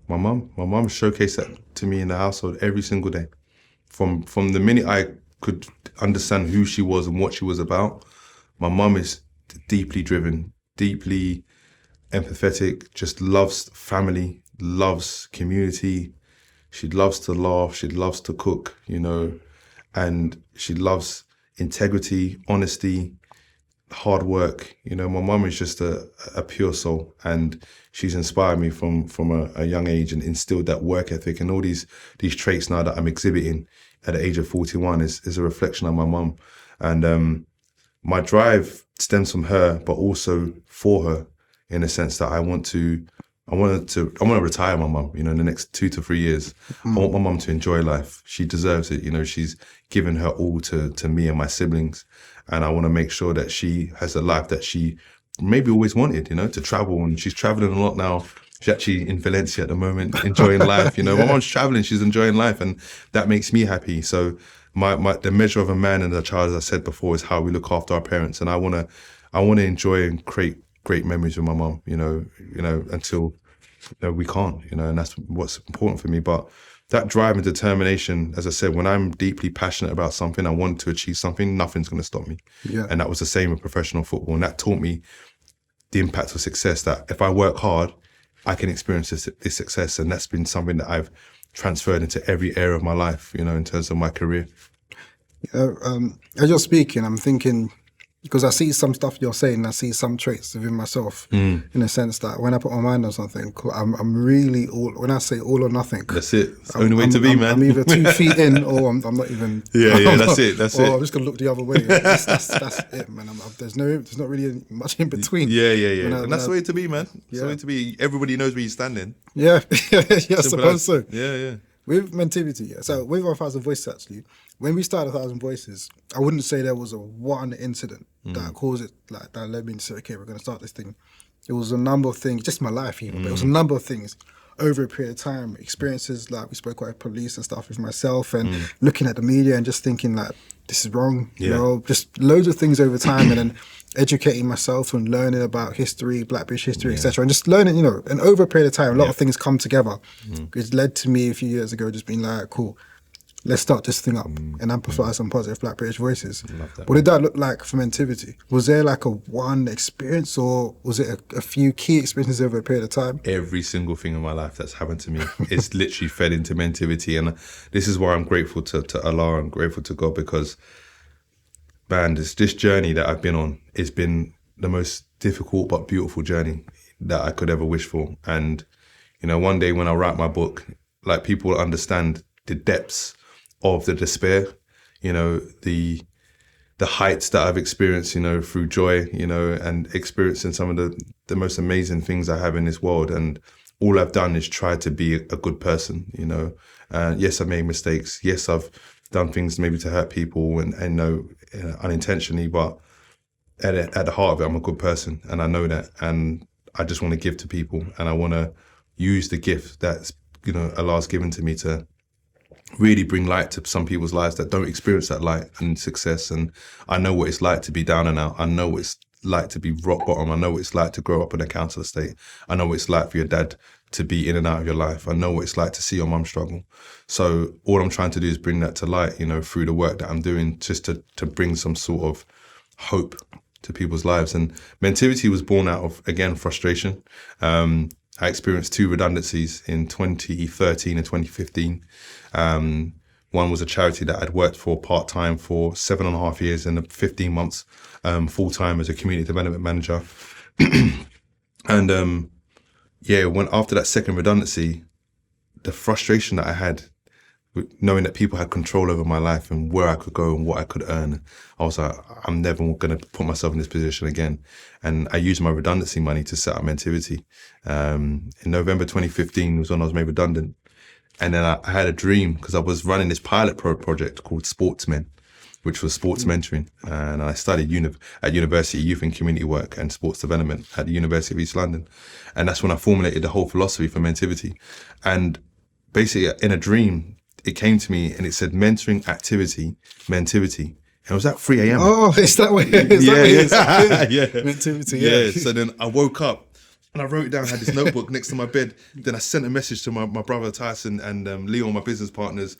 showcased that to me in the household every single day. From the minute I could understand who she was and what she was about, my mum is deeply driven, deeply empathetic, just loves family, loves community. She loves to laugh, she loves to cook, you know, and she loves integrity, honesty, hard work. You know, my mum is just a pure soul, and she's inspired me from a young age and instilled that work ethic, and all these traits now that I'm exhibiting at the age of 41 is a reflection of my mum. And my drive stems from her, but also for her, in a sense that I want to I want to retire my mum, in the next 2 to 3 years. I want my mum to enjoy life. She deserves it. She's given her all to me and my siblings. And I want to make sure that she has a life that she maybe always wanted, to travel. And she's traveling a lot now. She's actually in Valencia at the moment, enjoying life. My mom's traveling, she's enjoying life, and that makes me happy. So the measure of a man and a child, as I said before, is how we look after our parents. And I wanna enjoy and create great memories with my mom, until we can't, and that's what's important for me. But that drive and determination, as I said, when I'm deeply passionate about something, I want to achieve something, nothing's going to stop me. Yeah. And that was the same with professional football. And that taught me the impact of success, that if I work hard, I can experience this success. And that's been something that I've transferred into every area of my life, in terms of my career. As you're speaking, I'm thinking, because I see some stuff you're saying, I see some traits within myself, in a sense that when I put my mind on something, I'm really when I say all or nothing. That's it. It's the only way to be, man. I'm either 2 feet in or I'm not even. Yeah, that's it. That's it. I'm just gonna look the other way. That's it, man. There's not really much in between. Yeah. And that's the way to be, man. That's the way to be. Everybody knows where you're standing. Yeah, I suppose so. Yeah. With Mentivity, so with 1,000 Voices, actually, when we started 1,000 Voices, I wouldn't say there was one incident that caused it, that led me to say, okay, we're going to start this thing. It was a number of things, just my life even, but it was a number of things over a period of time, experiences like we spoke about police and stuff with myself, and looking at the media and just thinking like, this is wrong, just loads of things over time, and then educating myself and learning about history, Black British history, etc. And just learning, and over a period of time, a lot of things come together. It's led to me a few years ago just being like, cool, let's start this thing up and amplify some positive Black British voices. What did that look like for Mentivity? Was there like a one experience, or was it a few key experiences over a period of time? Every single thing in my life that's happened to me is literally fed into Mentivity. And this is why I'm grateful to Allah and grateful to God, because, man, this journey that I've been on has been the most difficult but beautiful journey that I could ever wish for. And, one day when I write my book, like, people will understand the depths of the despair, the heights that I've experienced, through joy, and experiencing some of the most amazing things I have in this world. And all I've done is try to be a good person, and yes, I've made mistakes. Yes, I've done things maybe to hurt people and unintentionally, but at the heart of it, I'm a good person, and I know that. And I just want to give to people, and I want to use the gift that's, Allah's given to me to really bring light to some people's lives that don't experience that light and success. And I know what it's like to be down and out. I know what it's like to be rock bottom. I know what it's like to grow up in a council estate. I know what it's like for your dad to be in and out of your life. I know what it's like to see your mum struggle. So all I'm trying to do is bring that to light, through the work that I'm doing, just to bring some sort of hope to people's lives. And Mentivity was born out of, again, frustration. I experienced 2 redundancies in 2013 and 2015. One was a charity that I'd worked for part-time for 7.5 years and 15 months full-time as a community development manager. And when after that second redundancy, the frustration that I had, knowing that people had control over my life and where I could go and what I could earn, I was like, I'm never going to put myself in this position again. And I used my redundancy money to set up Mentivity. In November 2015 was when I was made redundant. And then I had a dream, because I was running this pilot project called Sportsmen, which was sports mentoring. And I studied at University Youth and Community Work and Sports Development at the University of East London. And that's when I formulated the whole philosophy for Mentivity. And basically, in a dream, it came to me and it said mentoring activity, Mentivity. And it was at 3 a.m. Oh, it's that way. Yeah. Mentivity, yeah. So then I woke up and I wrote it down, had this notebook next to my bed. Then I sent a message to my brother Tyson and Leon, my business partners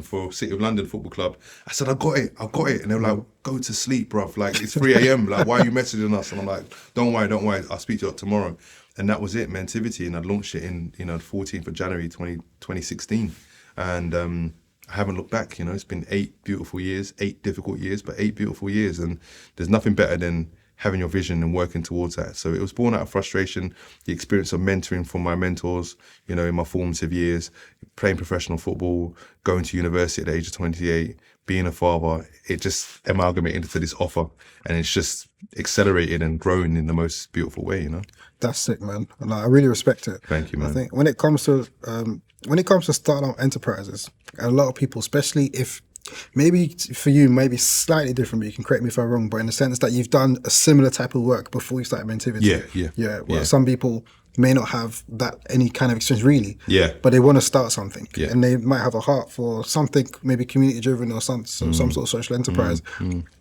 for City of London Football Club. I said, I got it. And they were like, go to sleep, bruv. Like, it's 3 a.m. Like, why are you messaging us? And I'm like, don't worry. I'll speak to you tomorrow. And that was it, Mentivity. And I launched it in, the 14th of January, 2016. And I haven't looked back. It's been 8 beautiful years, 8 difficult years, but 8 beautiful years. And there's nothing better than having your vision and working towards that. So it was born out of frustration, the experience of mentoring from my mentors, in my formative years, playing professional football, going to university at the age of 28, being a father, it just amalgamated into this offer, and it's just accelerated and grown in the most beautiful way, you know. That's sick, man. And I really respect it. Thank you, man. I think when it comes to starting out enterprises, a lot of people, especially if maybe for you, maybe slightly different, but you can correct me if I'm wrong, but in the sense that you've done a similar type of work before you started Mentivity. Yeah. Well, some people may not have that any kind of experience really. Yeah. But they want to start something. Yeah. And they might have a heart for something maybe community driven or some sort of social enterprise.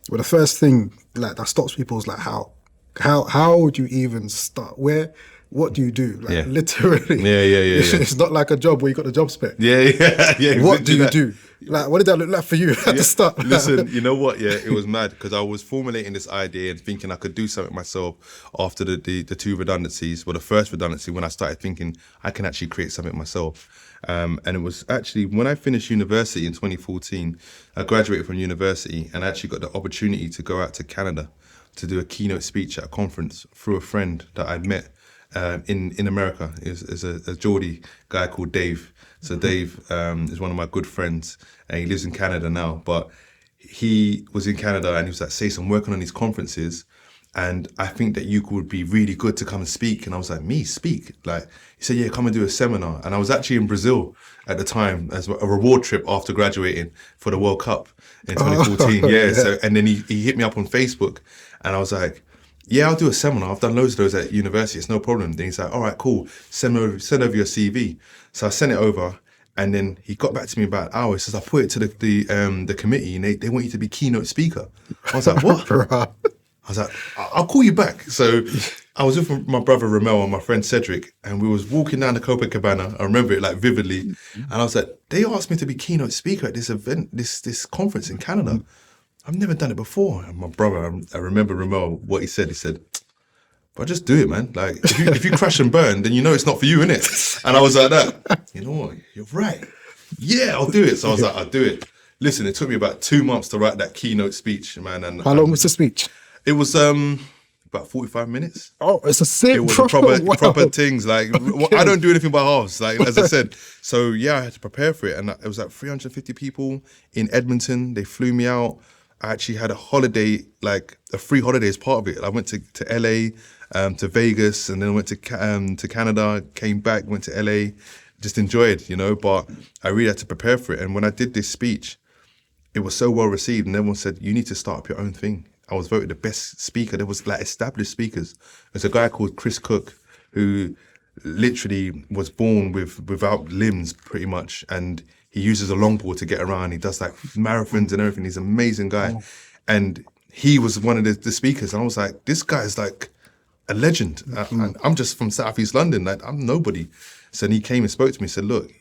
But the first thing like that stops people is like how would you even start? What do you do? Like literally. Yeah. It's not like a job where you got the job spec. Yeah. What do you do? Like, what did that look like for you at the start? Listen, you know what? Yeah, it was mad because I was formulating this idea and thinking I could do something myself after the two redundancies. Well, the first redundancy when I started thinking I can actually create something myself. And it was actually when I finished university in 2014, I graduated from university and I actually got the opportunity to go out to Canada to do a keynote speech at a conference through a friend that I'd met in America. Is a Geordie guy called Dave. So Dave is one of my good friends, and he lives in Canada now. But he was in Canada, and he was like, "Sayce, I'm working on these conferences, and I think that you would be really good to come and speak." And I was like, "Me speak?" Like he said, "Yeah, come and do a seminar." And I was actually in Brazil at the time as a reward trip after graduating for the World Cup in 2014. Yeah. So and then he hit me up on Facebook, and I was like, "Yeah, I'll do a seminar. I've done loads of those at university. It's no problem." Then he's like, "All right, cool. Send over your CV." So I sent it over, and then he got back to me about an hour. He says, "I put it to the committee, and they want you to be keynote speaker." I was like, "What?" I was like, "I'll call you back." So I was with my brother Ramel and my friend Cedric, and we was walking down the Copacabana. I remember it like vividly, and I was like, "They asked me to be keynote speaker at this event, this conference in Canada. I've never done it before." And my brother, I remember Ramel, what he said, "But just do it, man. Like, if you crash and burn, then you know it's not for you, innit?" And I was like that. You know what? You're right. Yeah, I'll do it. So I was like, I'll do it. Listen, it took me about 2 months to write that keynote speech, man. And how long was the speech? It was about 45 minutes. Oh, it's a sick. It was proper things. Like, I don't do anything by halves, like, as I said. So, yeah, I had to prepare for it. And it was like 350 people in Edmonton. They flew me out. I actually had a holiday, like a free holiday as part of it. I went to LA, to Vegas, and then went to Canada, came back, went to LA, just enjoyed, you know, but I really had to prepare for it. And when I did this speech, it was so well received, and everyone said, "You need to start up your own thing." I was voted the best speaker. There was like established speakers. There's a guy called Chris Cook who literally was born without limbs pretty much, and he uses a longboard to get around. He does like marathons and everything. He's an amazing guy. Oh. And he was one of the speakers. And I was like, this guy's like a legend. I'm just from South East London. Like, I'm nobody. So then he came and spoke to me, said, "Look,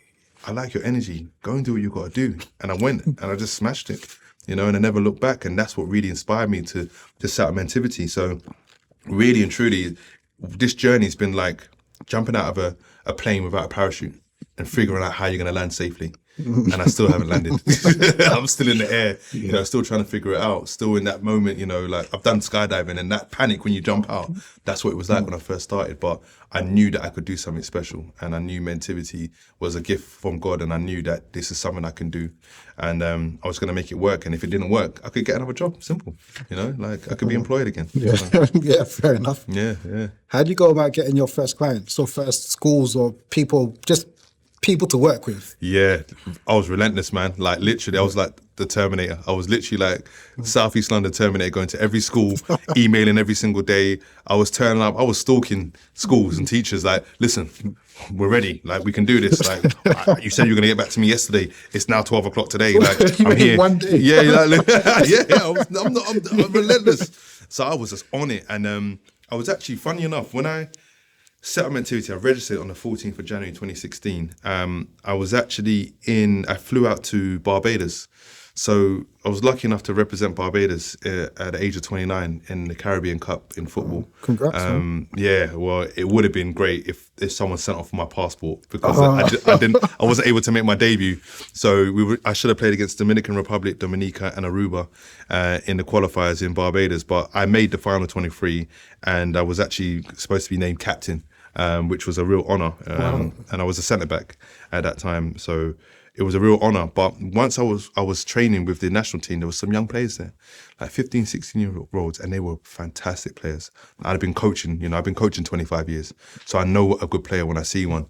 I like your energy. Go and do what you got to do." And I went and I just smashed it, you know, and I never looked back. And that's what really inspired me to start Mentivity. So really and truly, this journey's been like jumping out of a plane without a parachute and figuring out how you're going to land safely. And I still haven't landed. I'm still in the air, you know, still trying to figure it out. Still in that moment, you know, like I've done skydiving, and that panic when you jump out, that's what it was like when I first started. But I knew that I could do something special, and I knew Mentivity was a gift from God, and I knew that this is something I can do. And I was going to make it work. And if it didn't work, I could get another job. Simple, you know, like I could be employed again. Yeah, so. Yeah, fair enough. Yeah. How do you go about getting your first clients, or first schools, or people to work with? Yeah, I was relentless, man. Like literally, I was like the Terminator. I was literally like South East London Terminator, going to every school, emailing every single day. I was turning up. I was stalking schools and teachers. Like, "Listen, we're ready. Like, we can do this. Like, you said you were gonna get back to me yesterday. It's now 12 o'clock today. Like, I'm here." One day. Yeah, like, I'm relentless. So I was just on it, and I was actually, funny enough, when I set up Mentivity, I registered on the 14th of January 2016. I flew out to Barbados. So I was lucky enough to represent Barbados at the age of 29 in the Caribbean Cup in football. Congrats. Yeah, well, it would have been great if someone sent off my passport, because I wasn't able to make my debut. So I should have played against Dominican Republic, Dominica, and Aruba in the qualifiers in Barbados. But I made the final 23, and I was actually supposed to be named captain. which was a real honour. And I was a centre back at that time, so it was a real honour. But once I was training with the national team, there was some young players there, like 15, 16-year-olds, and they were fantastic players. I've been coaching 25 years, so I know a good player when I see one.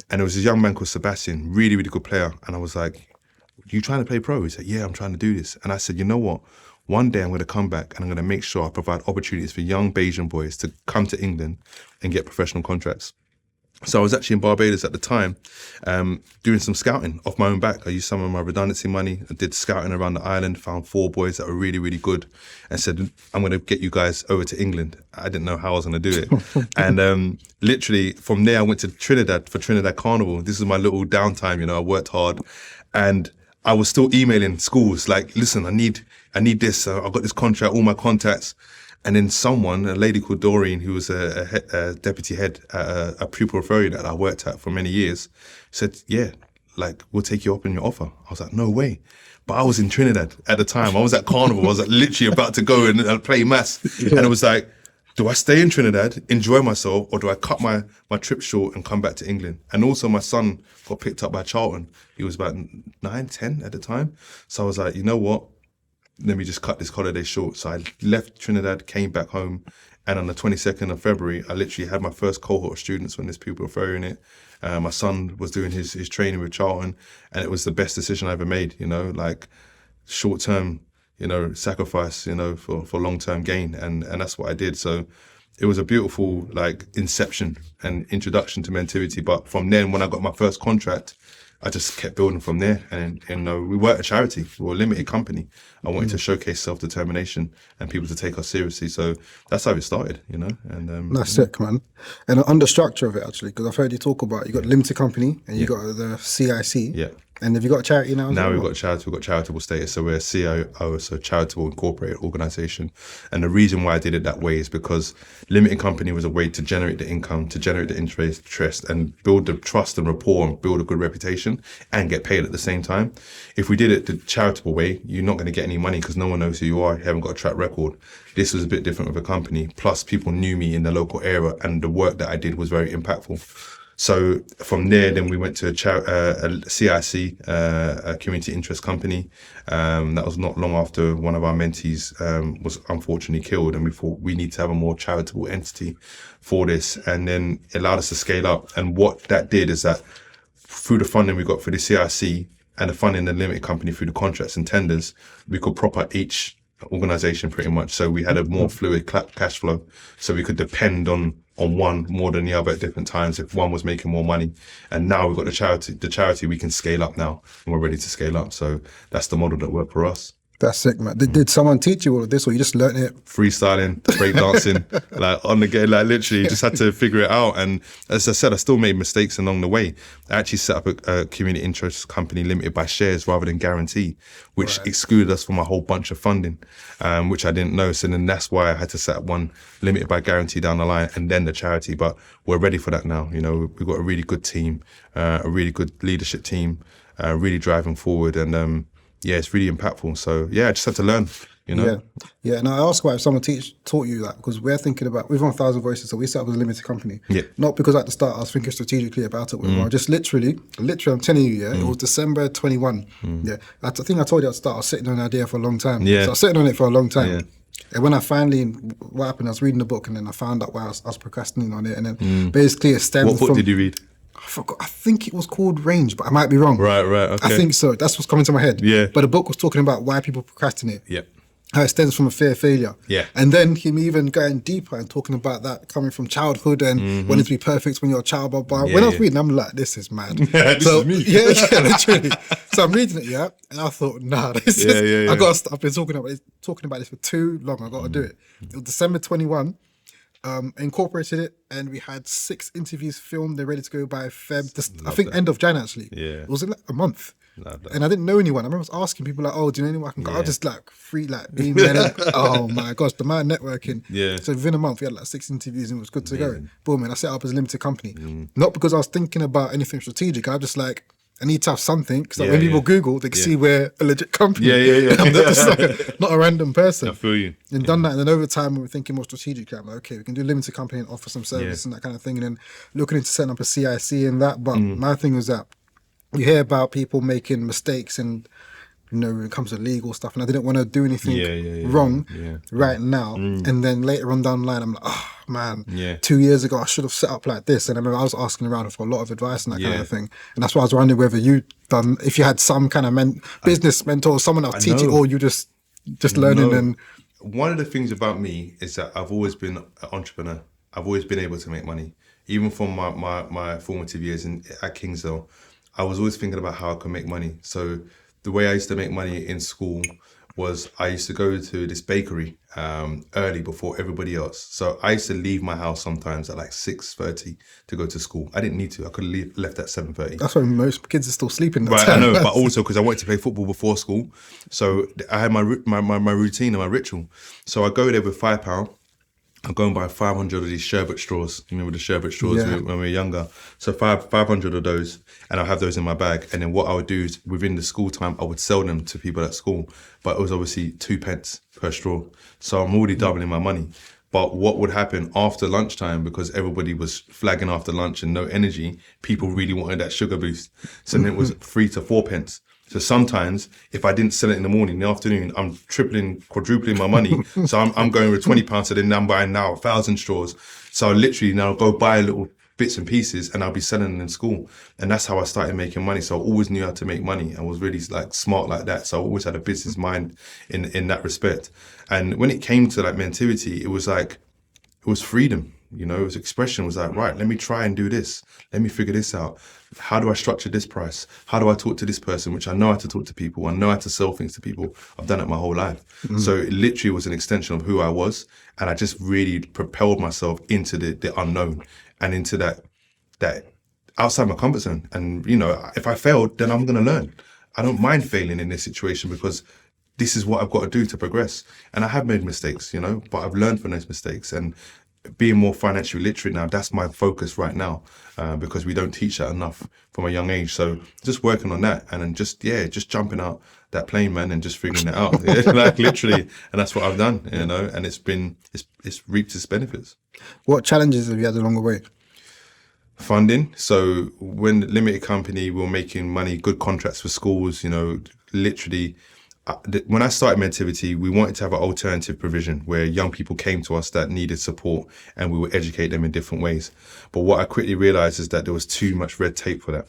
And there was this young man called Sebastian, really, really good player. And I was like, you trying to play pro? He said, yeah, I'm trying to do this. And I said, you know what? One day I'm going to come back and I'm going to make sure I provide opportunities for young Bayesian boys to come to England and get professional contracts. So I was actually in Barbados at the time, doing some scouting off my own back. I used some of my redundancy money. I did scouting around the island, found 4 boys that were really, really good, and said, I'm going to get you guys over to England. I didn't know how I was going to do it. And literally from there, I went to Trinidad for Trinidad Carnival. This is my little downtime, I worked hard. And I was still emailing schools like, listen, I need this. I've got this contract, all my contacts. And then a lady called Doreen, who was a deputy head at a pupil referral that I worked at for many years, said, yeah, like, we'll take you up on your offer. I was like, no way. But I was in Trinidad at the time. I was at Carnival. I was like literally about to go and play mass. Yeah. And it was like, do I stay in Trinidad, enjoy myself, or do I cut my trip short and come back to England? And also my son got picked up by Charlton. He was about 9, 10 at the time. So I was like, you know what? Let me just cut this holiday short. So I left Trinidad, came back home, and on the 22nd of February, I literally had my first cohort of students when there's people referring it. My son was doing his training with Charlton, and it was the best decision I ever made, like short-term, sacrifice, for long-term gain. And that's what I did. So it was a beautiful, like, inception and introduction to Mentivity. But from then, when I got my first contract, I just kept building from there. And, we weren't a charity, we were a limited company. I wanted to showcase self-determination and people to take us seriously. So that's how it started, And that's sick, man. And on the structure of it, actually, because I've heard you talk about, you got limited company and you got the CIC. Yeah. And have you got a charity now? Now we've got charity. We've got charitable status, so we're a CIO, so charitable incorporated organisation. And the reason why I did it that way is because limited company was a way to generate the income, to generate the interest, and build the trust and rapport, and build a good reputation, and get paid at the same time. If we did it the charitable way, you're not going to get any money because no one knows who you are. You haven't got a track record. This was a bit different with a company. Plus, people knew me in the local area, and the work that I did was very impactful. So from there, then we went to a CIC, a community interest company. That was not long after one of our mentees was unfortunately killed, and we thought we need to have a more charitable entity for this, and then it allowed us to scale up. And what that did is that through the funding we got for the CIC and the funding the limited company through the contracts and tenders, we could prop up each organisation pretty much. So we had a more fluid cash flow, so we could depend on one more than the other at different times if one was making more money. And now we've got the charity we can scale up now, and we're ready to scale up. So that's the model that worked for us. That's sick, man. Did someone teach you all of this, or you just learned it? Freestyling, breakdancing, like on the go, like literally just had to figure it out. And as I said, I still made mistakes along the way. I actually set up a community interest company limited by shares rather than guarantee, which excluded us from a whole bunch of funding, which I didn't know. So then that's why I had to set up one limited by guarantee down the line, and then the charity. But we're ready for that now. We've got a really good team, a really good leadership team, really driving forward, and yeah, it's really impactful. So yeah, I just had to learn, Yeah. And I asked why if someone taught you that, because we're thinking about, we've 1,000 Voices, so we set up as a limited company. Yeah. Not because at the start I was thinking strategically about it. Just literally, I'm telling you, it was December 21. Yeah. I think I told you at the start, I was sitting on an idea for a long time. Yeah. So I was sitting on it for a long time. Yeah. And when what happened, I was reading the book, and then I found out why I was procrastinating on it. And then basically it stemmed from... What book did you read? I forgot. I think it was called Range, but I might be wrong. Right, okay. I think so. That's what's coming to my head. Yeah. But the book was talking about why people procrastinate. Yeah. How it stems from a fear of failure. Yeah. And then him even going deeper and talking about that coming from childhood and wanting to be perfect when you're a child. When I was reading, I'm like, this is mad. This is me. Yeah, literally. So I'm reading it, and I thought, nah, this is... I've been talking about this for too long. I got to do it. It was December 21. Incorporated it, and we had 6 interviews filmed. They're ready to go by Feb. I think end of Jan, actually. Yeah. It was in like a month. And I didn't know anyone. I remember asking people like, "Oh, do you know anyone I can go?" I was just like emailing. Oh my gosh, the man networking. Yeah. So within a month, we had like 6 interviews, and it was good to go. Boom, and I set up as a limited company. Not because I was thinking about anything strategic. I was just like, I need to have something, because Yeah, when people yeah. Google, they can Yeah. see we're a legit company. Yeah. I'm not just like not a random person. I feel you. And done that, and then over time, we're thinking more strategically. I'm like, okay, we can do a limited company and offer some service Yeah. and that kind of thing, and then looking into setting up a CIC and that. But Mm. my thing was that you hear about people making mistakes and, you know, when it comes to legal stuff, and I didn't want to do anything wrong right now. And then later on down the line, I'm like, oh man, 2 years ago I should have set up like this. And I remember I was asking around for a lot of advice and that kind of thing. And that's why I was wondering whether if you had some kind of business mentor, someone else teaching, or you just learning. And one of the things about me is that I've always been an entrepreneur. I've always been able to make money, even from my formative years at Kingsdale. I was always thinking about how I could make money. So the way I used to make money in school was I used to go to this bakery early before everybody else. So I used to leave my house sometimes at like 6:30 to go to school. I didn't need to. I could have left at 7:30. That's why most kids are still sleeping. Right, I know, but also because I wanted to play football before school. So I had my routine and my ritual. So I go there with £5. I'm going buy 500 of these sherbet straws. You remember the sherbet straws when we were younger? So 500 of those, and I'll have those in my bag. And then what I would do is within the school time, I would sell them to people at school. But it was obviously 2p per straw. So I'm already doubling my money. But what would happen after lunchtime, because everybody was flagging after lunch and no energy, people really wanted that sugar boost. So then it was 3 to 4p. So sometimes if I didn't sell it in the morning, in the afternoon, I'm quadrupling my money. So I'm going with £20. So then I'm buying now 1,000 straws. So I literally now go buy little bits and pieces and I'll be selling them in school. And that's how I started making money. So I always knew how to make money. I was really like smart like that. So I always had a business mind in that respect. And when it came to like Mentivity, it was freedom. You know, it was expression. It was like, right, let me try and do this. Let me figure this out. How do I structure this price? How do I talk to this person? Which I know how to talk to people. I know how to sell things to people. I've done it my whole life. So it literally was an extension of who I was. And I just really propelled myself into the unknown and into that outside my comfort zone. And, you know, if I failed, then I'm going to learn. I don't mind failing in this situation because this is what I've got to do to progress. And I have made mistakes, you know, but I've learned from those mistakes. And being more financially literate now, that's my focus right now, because we don't teach that enough from a young age. So just working on that and then just jumping out that plane, man, and just figuring it out, like literally. And that's what I've done, you know, and it's reaped its benefits. What challenges have you had along the way? Funding. So when the limited company, we were making money, good contracts for schools, you know, literally. When I started Mentivity, we wanted to have an alternative provision where young people came to us that needed support and we would educate them in different ways. But what I quickly realized is that there was too much red tape for that.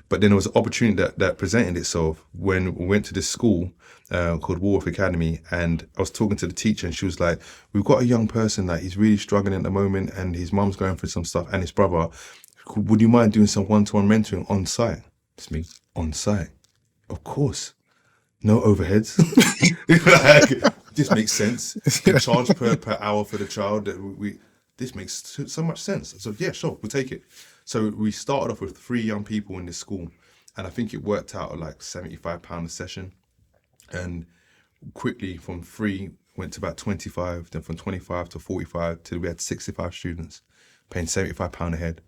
But then there was an opportunity that presented itself when we went to this school called Woolworth Academy, and I was talking to the teacher and she was like, we've got a young person that he's really struggling at the moment and his mum's going through some stuff and his brother. Would you mind doing some one-to-one mentoring on site? It's me, on site. Of course. No overheads. Like, this makes sense. You charge per hour for the child. This makes so much sense. So yeah, sure, we'll take it. So we started off with 3 young people in this school, and I think it worked out at like £75 a session. And quickly from 3 went to about 25, then from 25 to 45 till we had 65 students, paying £75 a head.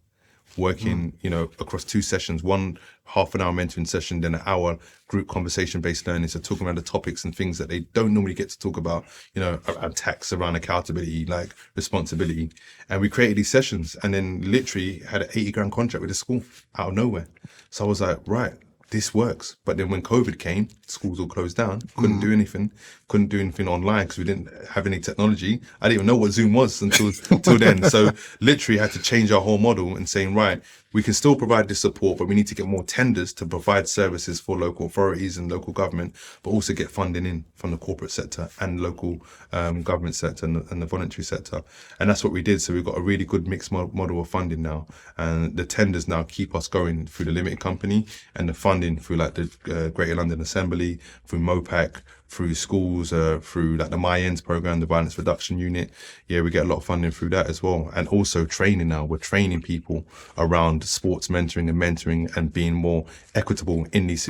Working, you know, across 2 sessions, one half an hour mentoring session, then an hour group conversation-based learning. So talking around the topics and things that they don't normally get to talk about, you know, around tax, around accountability, like responsibility. And we created these sessions and then literally had an 80 grand contract with the school out of nowhere. So I was like, right, this works. But then when COVID came, schools all closed down, couldn't do anything online because we didn't have any technology. I didn't even know what Zoom was until then. So literally had to change our whole model and saying, right, we can still provide this support, but we need to get more tenders to provide services for local authorities and local government, but also get funding in from the corporate sector and local government sector and the voluntary sector. And that's what we did. So we've got a really good mixed model of funding now. And the tenders now keep us going through the limited company and the funding through like the Greater London Assembly, through MOPAC, through schools, through like the My Ends program, the Violence Reduction Unit. Yeah, we get a lot of funding through that as well. And also training now. We're training people around sports mentoring and being more equitable in these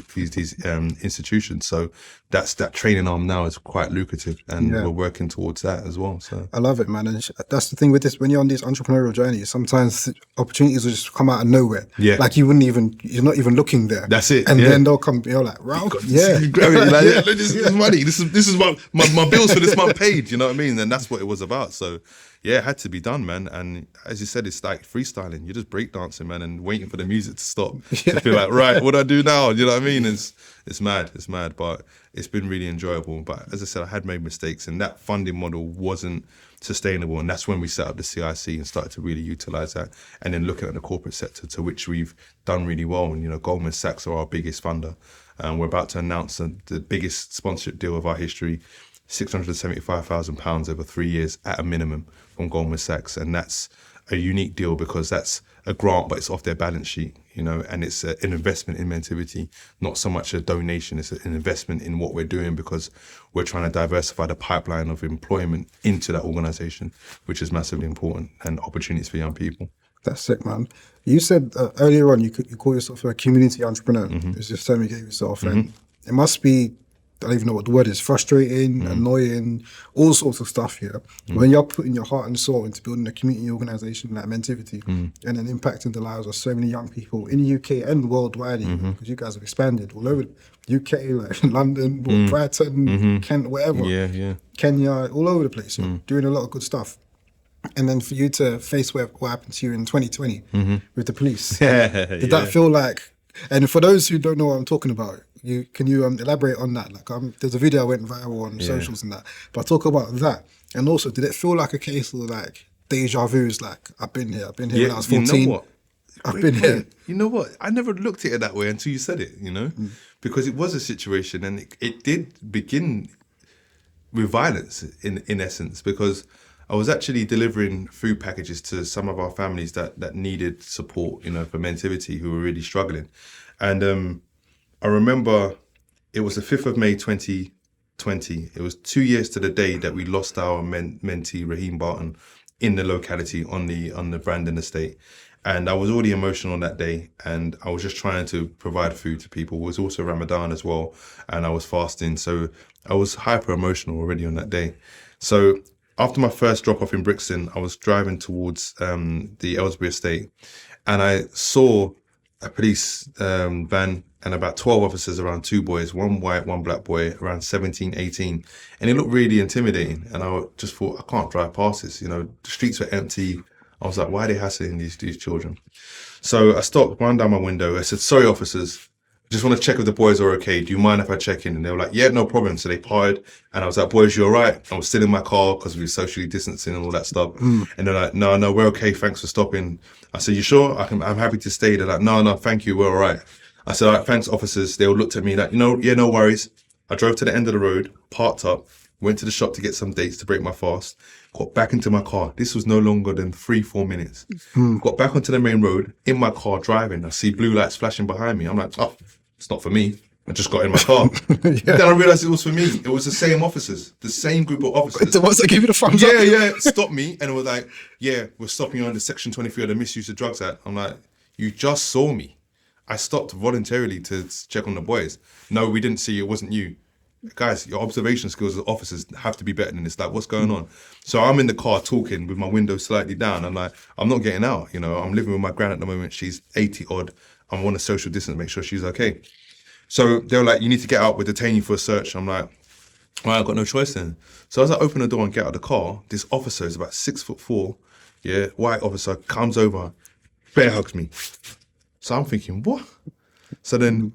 institutions. So that training arm now is quite lucrative, and we're working towards that as well. So I love it, man. And that's the thing with this, when you're on this entrepreneurial journey, sometimes opportunities will just come out of nowhere. Yeah. Like you're not even looking there. That's it. And yeah. then they'll come, you're like, wow, yeah. This is money. This is my bills for this month paid, you know what I mean? And that's what it was about. So yeah, it had to be done, man. And as you said, it's like freestyling. You're just breakdancing, man, and waiting for the music to stop. To feel like, right, what do I do now? You know what I mean? It's mad, but it's been really enjoyable. But as I said, I had made mistakes, and that funding model wasn't sustainable. And that's when we set up the CIC and started to really utilize that. And then looking at the corporate sector, to which we've done really well. And, you know, Goldman Sachs are our biggest funder. And we're about to announce the biggest sponsorship deal of our history, £675,000 over 3 years at a minimum from Goldman Sachs. And that's a unique deal because that's a grant, but it's off their balance sheet, you know, and it's an investment in Mentivity, not so much a donation. It's an investment in what we're doing because we're trying to diversify the pipeline of employment into that organization, which is massively important, and opportunities for young people. That's sick, man. You said earlier on you call yourself a community entrepreneur. It's just term you gave yourself, and it must be, I don't even know what the word is, frustrating, annoying, all sorts of stuff here. When you're putting your heart and soul into building a community organisation like Mentivity and then impacting the lives of so many young people in the UK and worldwide, because you guys have expanded all over the UK, like London, Brighton, Kent, wherever, Kenya, all over the place. You're doing a lot of good stuff. And then for you to face what happened to you in 2020 with the police, did that feel like, and for those who don't know what I'm talking about, can you elaborate on that? Like, there's a video went viral on socials and that, but talk about that. And also, did it feel like a case of like deja vu's? Like, I've been here when I was 14. You know what? I've been here. You know what? I never looked at it that way until you said it, you know, because it was a situation, and it did begin with violence in essence, because I was actually delivering food packages to some of our families that needed support, you know, for Mentivity, who were really struggling. And I remember it was the 5th of May 2020. It was 2 years to the day that we lost our mentee, Raheem Barton, in the locality on the Brandon estate. And I was already emotional on that day, and I was just trying to provide food to people. It was also Ramadan as well, and I was fasting. So I was hyper emotional already on that day. So after my first drop off in Brixton, I was driving towards the Aylesbury estate, and I saw a police van and about 12 officers around 2 boys, one white, one black boy, around 17, 18. And it looked really intimidating. And I just thought, I can't drive past this. You know, the streets were empty. I was like, why are they hassling these children? So I stopped, wound down my window. I said, sorry, officers, I just want to check if the boys are okay. Do you mind if I check in? And they were like, yeah, no problem. So they parted, and I was like, boys, you all right? I was still in my car because we were socially distancing and all that stuff. And they're like, no, we're okay. Thanks for stopping. I said, you sure? I'm happy to stay. They're like, no, thank you. We're all right. I said, all right, thanks, officers. They all looked at me like, no worries. I drove to the end of the road, parked up, went to the shop to get some dates to break my fast, got back into my car. This was no longer than 3-4 minutes. Got back onto the main road, in my car driving. I see blue lights flashing behind me. I'm like, oh, it's not for me. I just got in my car. Then I realised it was for me. It was the same officers, the same group of officers. The ones that gave you the thumbs up? Yeah, stopped me and it was like, yeah, we're stopping you under Section 23 of the Misuse of Drugs Act. I'm like, you just saw me. I stopped voluntarily to check on the boys. No, we didn't see you. It wasn't you. Guys, your observation skills as officers have to be better than this. Like, what's going on? So I'm in the car talking with my window slightly down. I'm like, I'm not getting out. You know, I'm living with my gran at the moment. She's 80 odd. I want a social distance, make sure she's okay. So they were like, you need to get out. We're detaining you for a search. I'm like, well, I've got no choice then. So as I open the door and get out of the car, this officer is about 6'4", white officer, comes over, bear hugs me. So I'm thinking, what? So then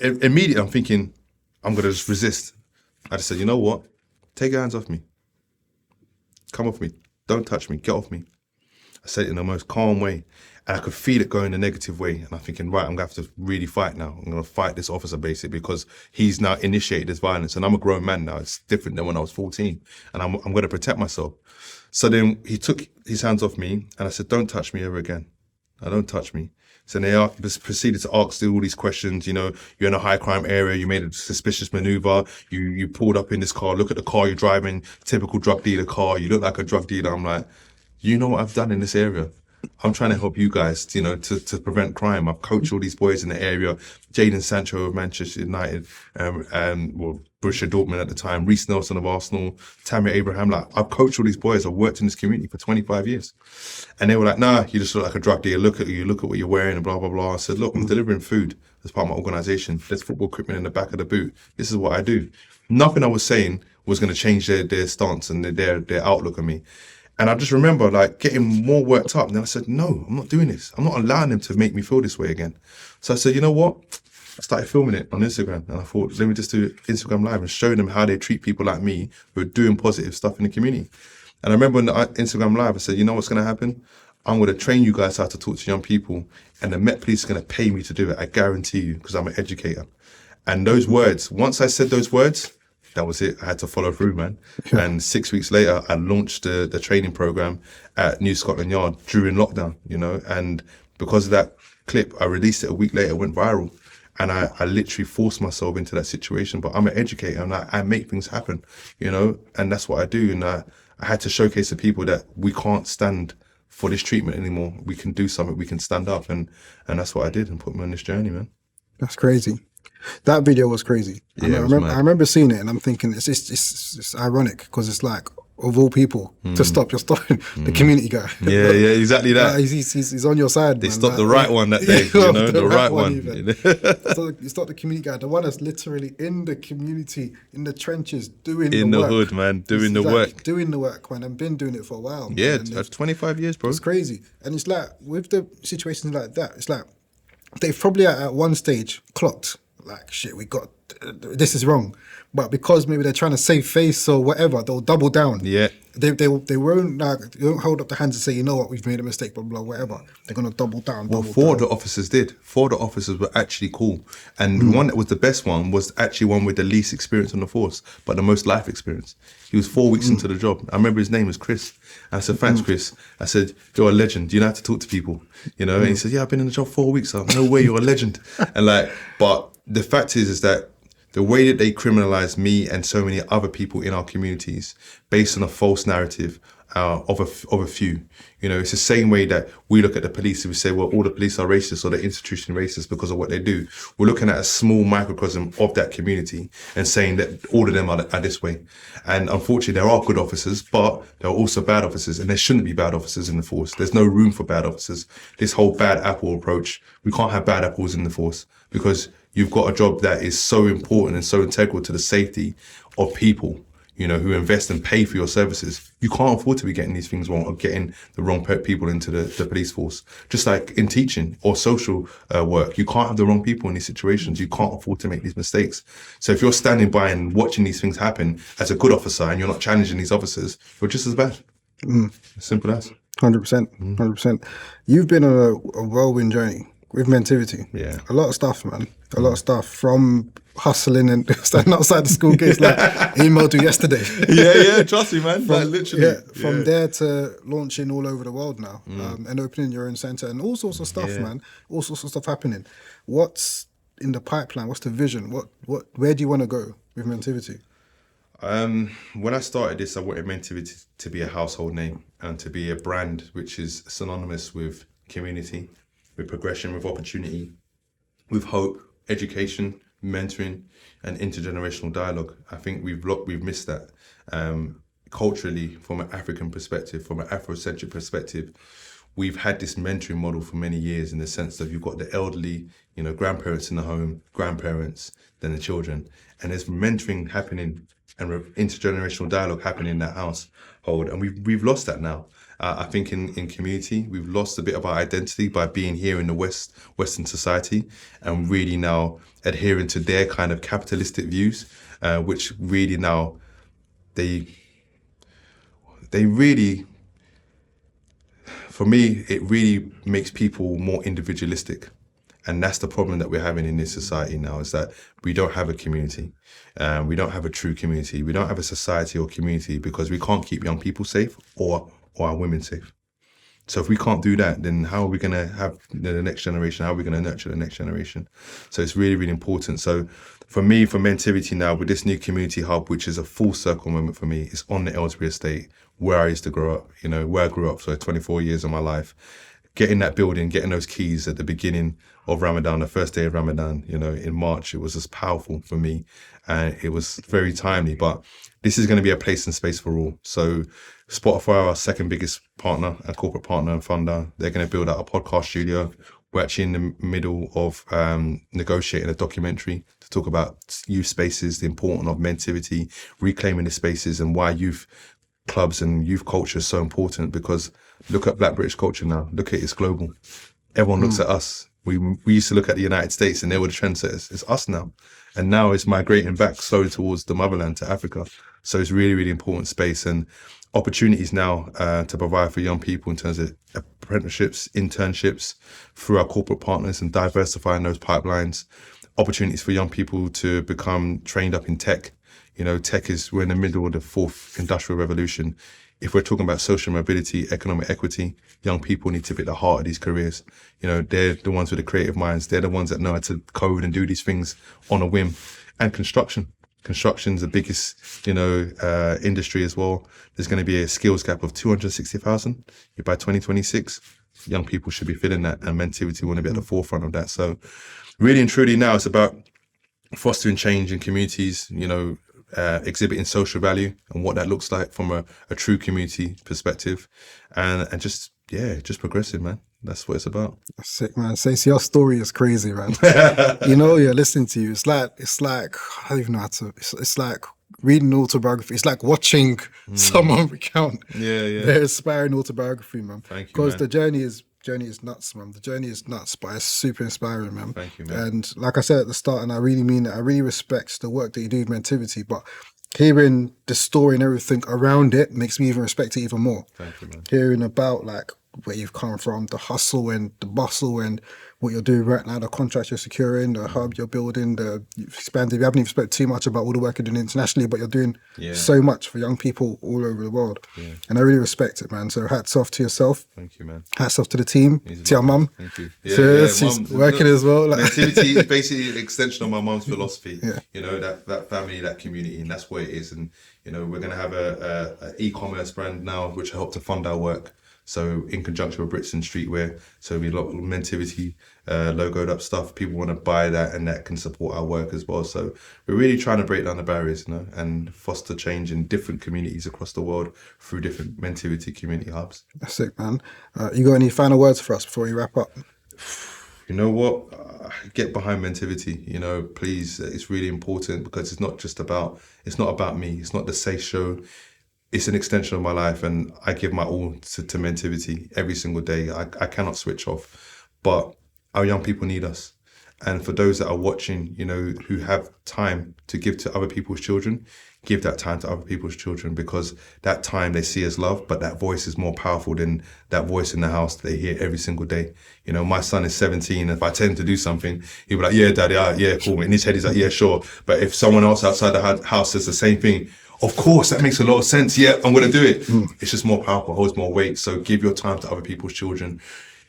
immediately I'm thinking, I'm going to just resist. I just said, you know what? Take your hands off me. Come off me. Don't touch me. Get off me. I said it in the most calm way. And I could feel it going a negative way. And I'm thinking, right, I'm going to have to really fight now. I'm going to fight this officer basically because he's now initiated this violence. And I'm a grown man now. It's different than when I was 14. And I'm going to protect myself. So then he took his hands off me and I said, don't touch me ever again. Don't touch me. So they proceeded to ask all these questions. You know, you're in a high crime area. You made a suspicious maneuver. You pulled up in this car. Look at the car you're driving. Typical drug dealer car. You look like a drug dealer. I'm like, you know what I've done in this area? I'm trying to help you guys, you know, to prevent crime. I've coached all these boys in the area. Jadon Sancho of Manchester United, Borussia Dortmund at the time, Reece Nelson of Arsenal, Tammy Abraham. Like, I've coached all these boys. I've worked in this community for 25 years. And they were like, nah, you just look like a drug dealer. Look at you. Look at what you're wearing and blah, blah, blah. I said, look, I'm delivering food as part of my organisation. There's football equipment in the back of the boot. This is what I do. Nothing I was saying was going to change their stance and their outlook on me. And I just remember like getting more worked up. And then I said, no, I'm not doing this. I'm not allowing them to make me feel this way again. So I said, you know what? I started filming it on Instagram. And I thought, let me just do Instagram Live and show them how they treat people like me who are doing positive stuff in the community. And I remember on the Instagram Live, I said, you know what's going to happen? I'm going to train you guys how to talk to young people. And the Met Police are going to pay me to do it. I guarantee you, because I'm an educator. And those words, once I said those words, that was it. I had to follow through, man. Yeah. And 6 weeks later, I launched the training program at New Scotland Yard during lockdown, you know. And because of that clip, I released it a week later, it went viral. And I literally forced myself into that situation. But I'm an educator and I make things happen, you know. And that's what I do. And I had to showcase to people that we can't stand for this treatment anymore. We can do something. We can stand up. And that's what I did and put me on this journey, man. That's crazy. That video was crazy. Yeah, I remember seeing it and I'm thinking it's ironic because it's like, of all people, to stop, you're stopping the community guy. Yeah, exactly that. He's on your side. They man. stopped the right one that day, you know, the right one. So you stopped the community guy, the one that's literally in the community, in the trenches, doing in the the work. hood, man, doing the work. Doing the work, man. I've been doing it for a while. Yeah, 25 years, bro. It's crazy. And it's like, with the situations like that, it's like, they've probably at one stage clocked, like, shit, this is wrong. But because maybe they're trying to save face or whatever, they'll double down. Yeah. They won't, like, they won't hold up the hands and say, you know what, we've made a mistake, blah, blah, whatever. They're going to double down. Well, four of the officers did. 4 of the officers were actually cool. And the one that was the best one was actually one with the least experience on the force, but the most life experience. He was 4 weeks into the job. I remember his name was Chris. I said, thanks, Chris. I said, you're a legend. You know how to talk to people, you know? And he said, yeah, I've been in the job 4 weeks. I'm no way, you're a legend. And like, but the fact is that the way that they criminalize me and so many other people in our communities based on a false narrative of a few, you know, it's the same way that we look at the police and we say, well, all the police are racist or they're institutionally racist because of what they do. We're looking at a small microcosm of that community and saying that all of them are this way. And unfortunately, there are good officers, but there are also bad officers, and there shouldn't be bad officers in the force. There's no room for bad officers. This whole bad apple approach, we can't have bad apples in the force because you've got a job that is so important and so integral to the safety of people, you know, who invest and pay for your services. You can't afford to be getting these things wrong or getting the wrong people into the police force. Just like in teaching or social work, you can't have the wrong people in these situations. You can't afford to make these mistakes. So if you're standing by and watching these things happen as a good officer and you're not challenging these officers, you're just as bad. Simple as. 100%, 100%. You've been on a whirlwind journey with Mentivity. Yeah. A lot of stuff, man. A lot of stuff, from hustling and standing outside the school gates like emailed you yesterday. Yeah, trust me, man. Like, literally. From there to launching all over the world now, and opening your own centre and all sorts of stuff, man. All sorts of stuff happening. What's in the pipeline? What's the vision? Where do you want to go with Mentivity? When I started this, I wanted Mentivity to be a household name and to be a brand which is synonymous with community, with progression, with opportunity, with hope, education, mentoring, and intergenerational dialogue. I think we've missed that. Culturally, from an African perspective, from an Afrocentric perspective, we've had this mentoring model for many years in the sense that you've got the elderly, you know, grandparents in the home, grandparents, then the children. And there's mentoring happening and intergenerational dialogue happening in that household. And we've lost that now. I think in community, we've lost a bit of our identity by being here in the Western society and really now adhering to their kind of capitalistic views, which really now, they really, for me, it really makes people more individualistic. And that's the problem that we're having in this society now, is that we don't have a community. We don't have a true community. We don't have a society or community because we can't keep young people safe or our women safe. So if we can't do that, then how are we going to have the next generation? How are we going to nurture the next generation? So it's really, really important. So for me, for Mentivity now, with this new community hub, which is a full circle moment for me, it's on the Aylesbury estate where I used to grow up, where I grew up. So 24 years of my life. Getting that building, getting those keys at the beginning of Ramadan, the first day of Ramadan, in March, it was just powerful for me. And it was very timely. But this is going to be a place and space for all. So Spotify, our second biggest partner, a corporate partner and funder, they're going to build out a podcast studio. We're actually in the middle of negotiating a documentary to talk about youth spaces, the importance of mentivity, reclaiming the spaces, and why youth clubs and youth culture is so important. Because look at Black British culture now. Look at it, it's global. Everyone looks at us. We used to look at the United States and they were the trendsetters. It's us now. And now it's migrating back slowly towards the motherland, to Africa. So it's really, really important space and opportunities now to provide for young people in terms of apprenticeships, internships through our corporate partners and diversifying those pipelines. Opportunities for young people to become trained up in tech. Tech we're in the middle of the fourth industrial revolution. If we're talking about social mobility, economic equity, young people need to be at the heart of these careers. They're the ones with the creative minds. They're the ones that know how to code and do these things on a whim. And construction's the biggest, industry as well. There's going to be a skills gap of 260,000 by 2026. Young people should be filling that, and Mentivity want to be at the forefront of that. So really and truly now it's about fostering change in communities, exhibiting social value and what that looks like from a true community perspective, and just progressing, man. That's what it's about. Sick, man. Sayce, your story is crazy, man. You're listening to you. It's like I don't even know how to. It's like reading an autobiography. It's like watching someone recount their inspiring autobiography, man. Thank you, because man. the journey is nuts, man. The journey is nuts, but it's super inspiring, man. Thank you, man. And like I said at the start, and I really mean it, I really respect the work that you do with Mentivity, but hearing the story and everything around it makes me even respect it even more. Thank you, man. Hearing about where you've come from, the hustle and the bustle, and what you're doing right now, the contracts you're securing, the hub you're building, you've expanded. We haven't even spoke too much about all the work you're doing internationally, but you're doing so much for young people all over the world. Yeah. And I really respect it, man. So hats off to yourself. Thank you, man. Hats off to the team, to your mum. Thank you. She's working as well. Mentivity is basically an extension of my mum's philosophy. That family, that community, and that's what it is. And, we're going to have a e-commerce brand now, which will help to fund our work. So in conjunction with Brits and Streetwear, so we lot of Mentivity logoed up stuff. People want to buy that, and that can support our work as well. So we're really trying to break down the barriers, and foster change in different communities across the world through different Mentivity community hubs. That's it, man. You got any final words for us before we wrap up? You know what? Get behind Mentivity. Please. It's really important because it's not about me. It's not the Sayce show. It's an extension of my life, and I give my all to Mentivity every single day. I cannot switch off, but our young people need us. And for those that are watching, who have time to give to other people's children, give that time to other people's children, because that time they see as love, but that voice is more powerful than that voice in the house that they hear every single day. My son is 17. If I tell him to do something, he'll be like, yeah, daddy, yeah, cool. In his head, he's like, yeah, sure. But if someone else outside the house says the same thing, of course, that makes a lot of sense. Yeah, I'm going to do it. It's just more powerful, holds more weight. So give your time to other people's children.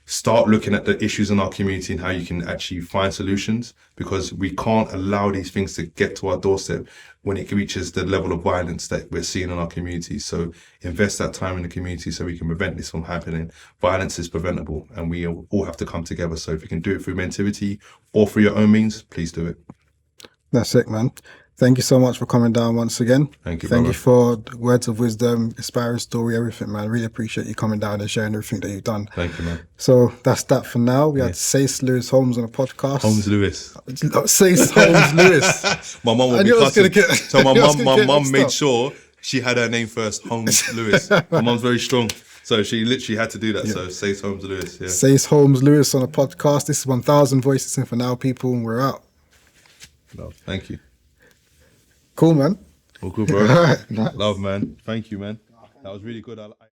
Start looking at the issues in our community and how you can actually find solutions, because we can't allow these things to get to our doorstep when it reaches the level of violence that we're seeing in our community. So invest that time in the community so we can prevent this from happening. Violence is preventable, and we all have to come together. So if you can do it through Mentivity or through your own means, please do it. That's it, man. Thank you so much for coming down once again. Thank you, Thank brother. you for the words of wisdom, inspiring story, everything, man. Really appreciate you coming down and sharing everything that you've done. Thank you, man. So that's that for now. We had Sayce Lewis Holmes on a podcast. Holmes-Lewis. Sayce Holmes-Lewis. My mum will I be knew I was gonna fussing. get- So I knew I was my gonna get mum mixed made up. sure she had her name first, Holmes-Lewis. My mum's very strong. So she literally had to do that. So Sayce Holmes-Lewis, yeah. Sayce Holmes-Lewis on a podcast. This is 1,000 Voices in for now, people, and we're out. No, thank you. Cool, man. All good, bro. All right. Love, man. Thank you, man. That was really good.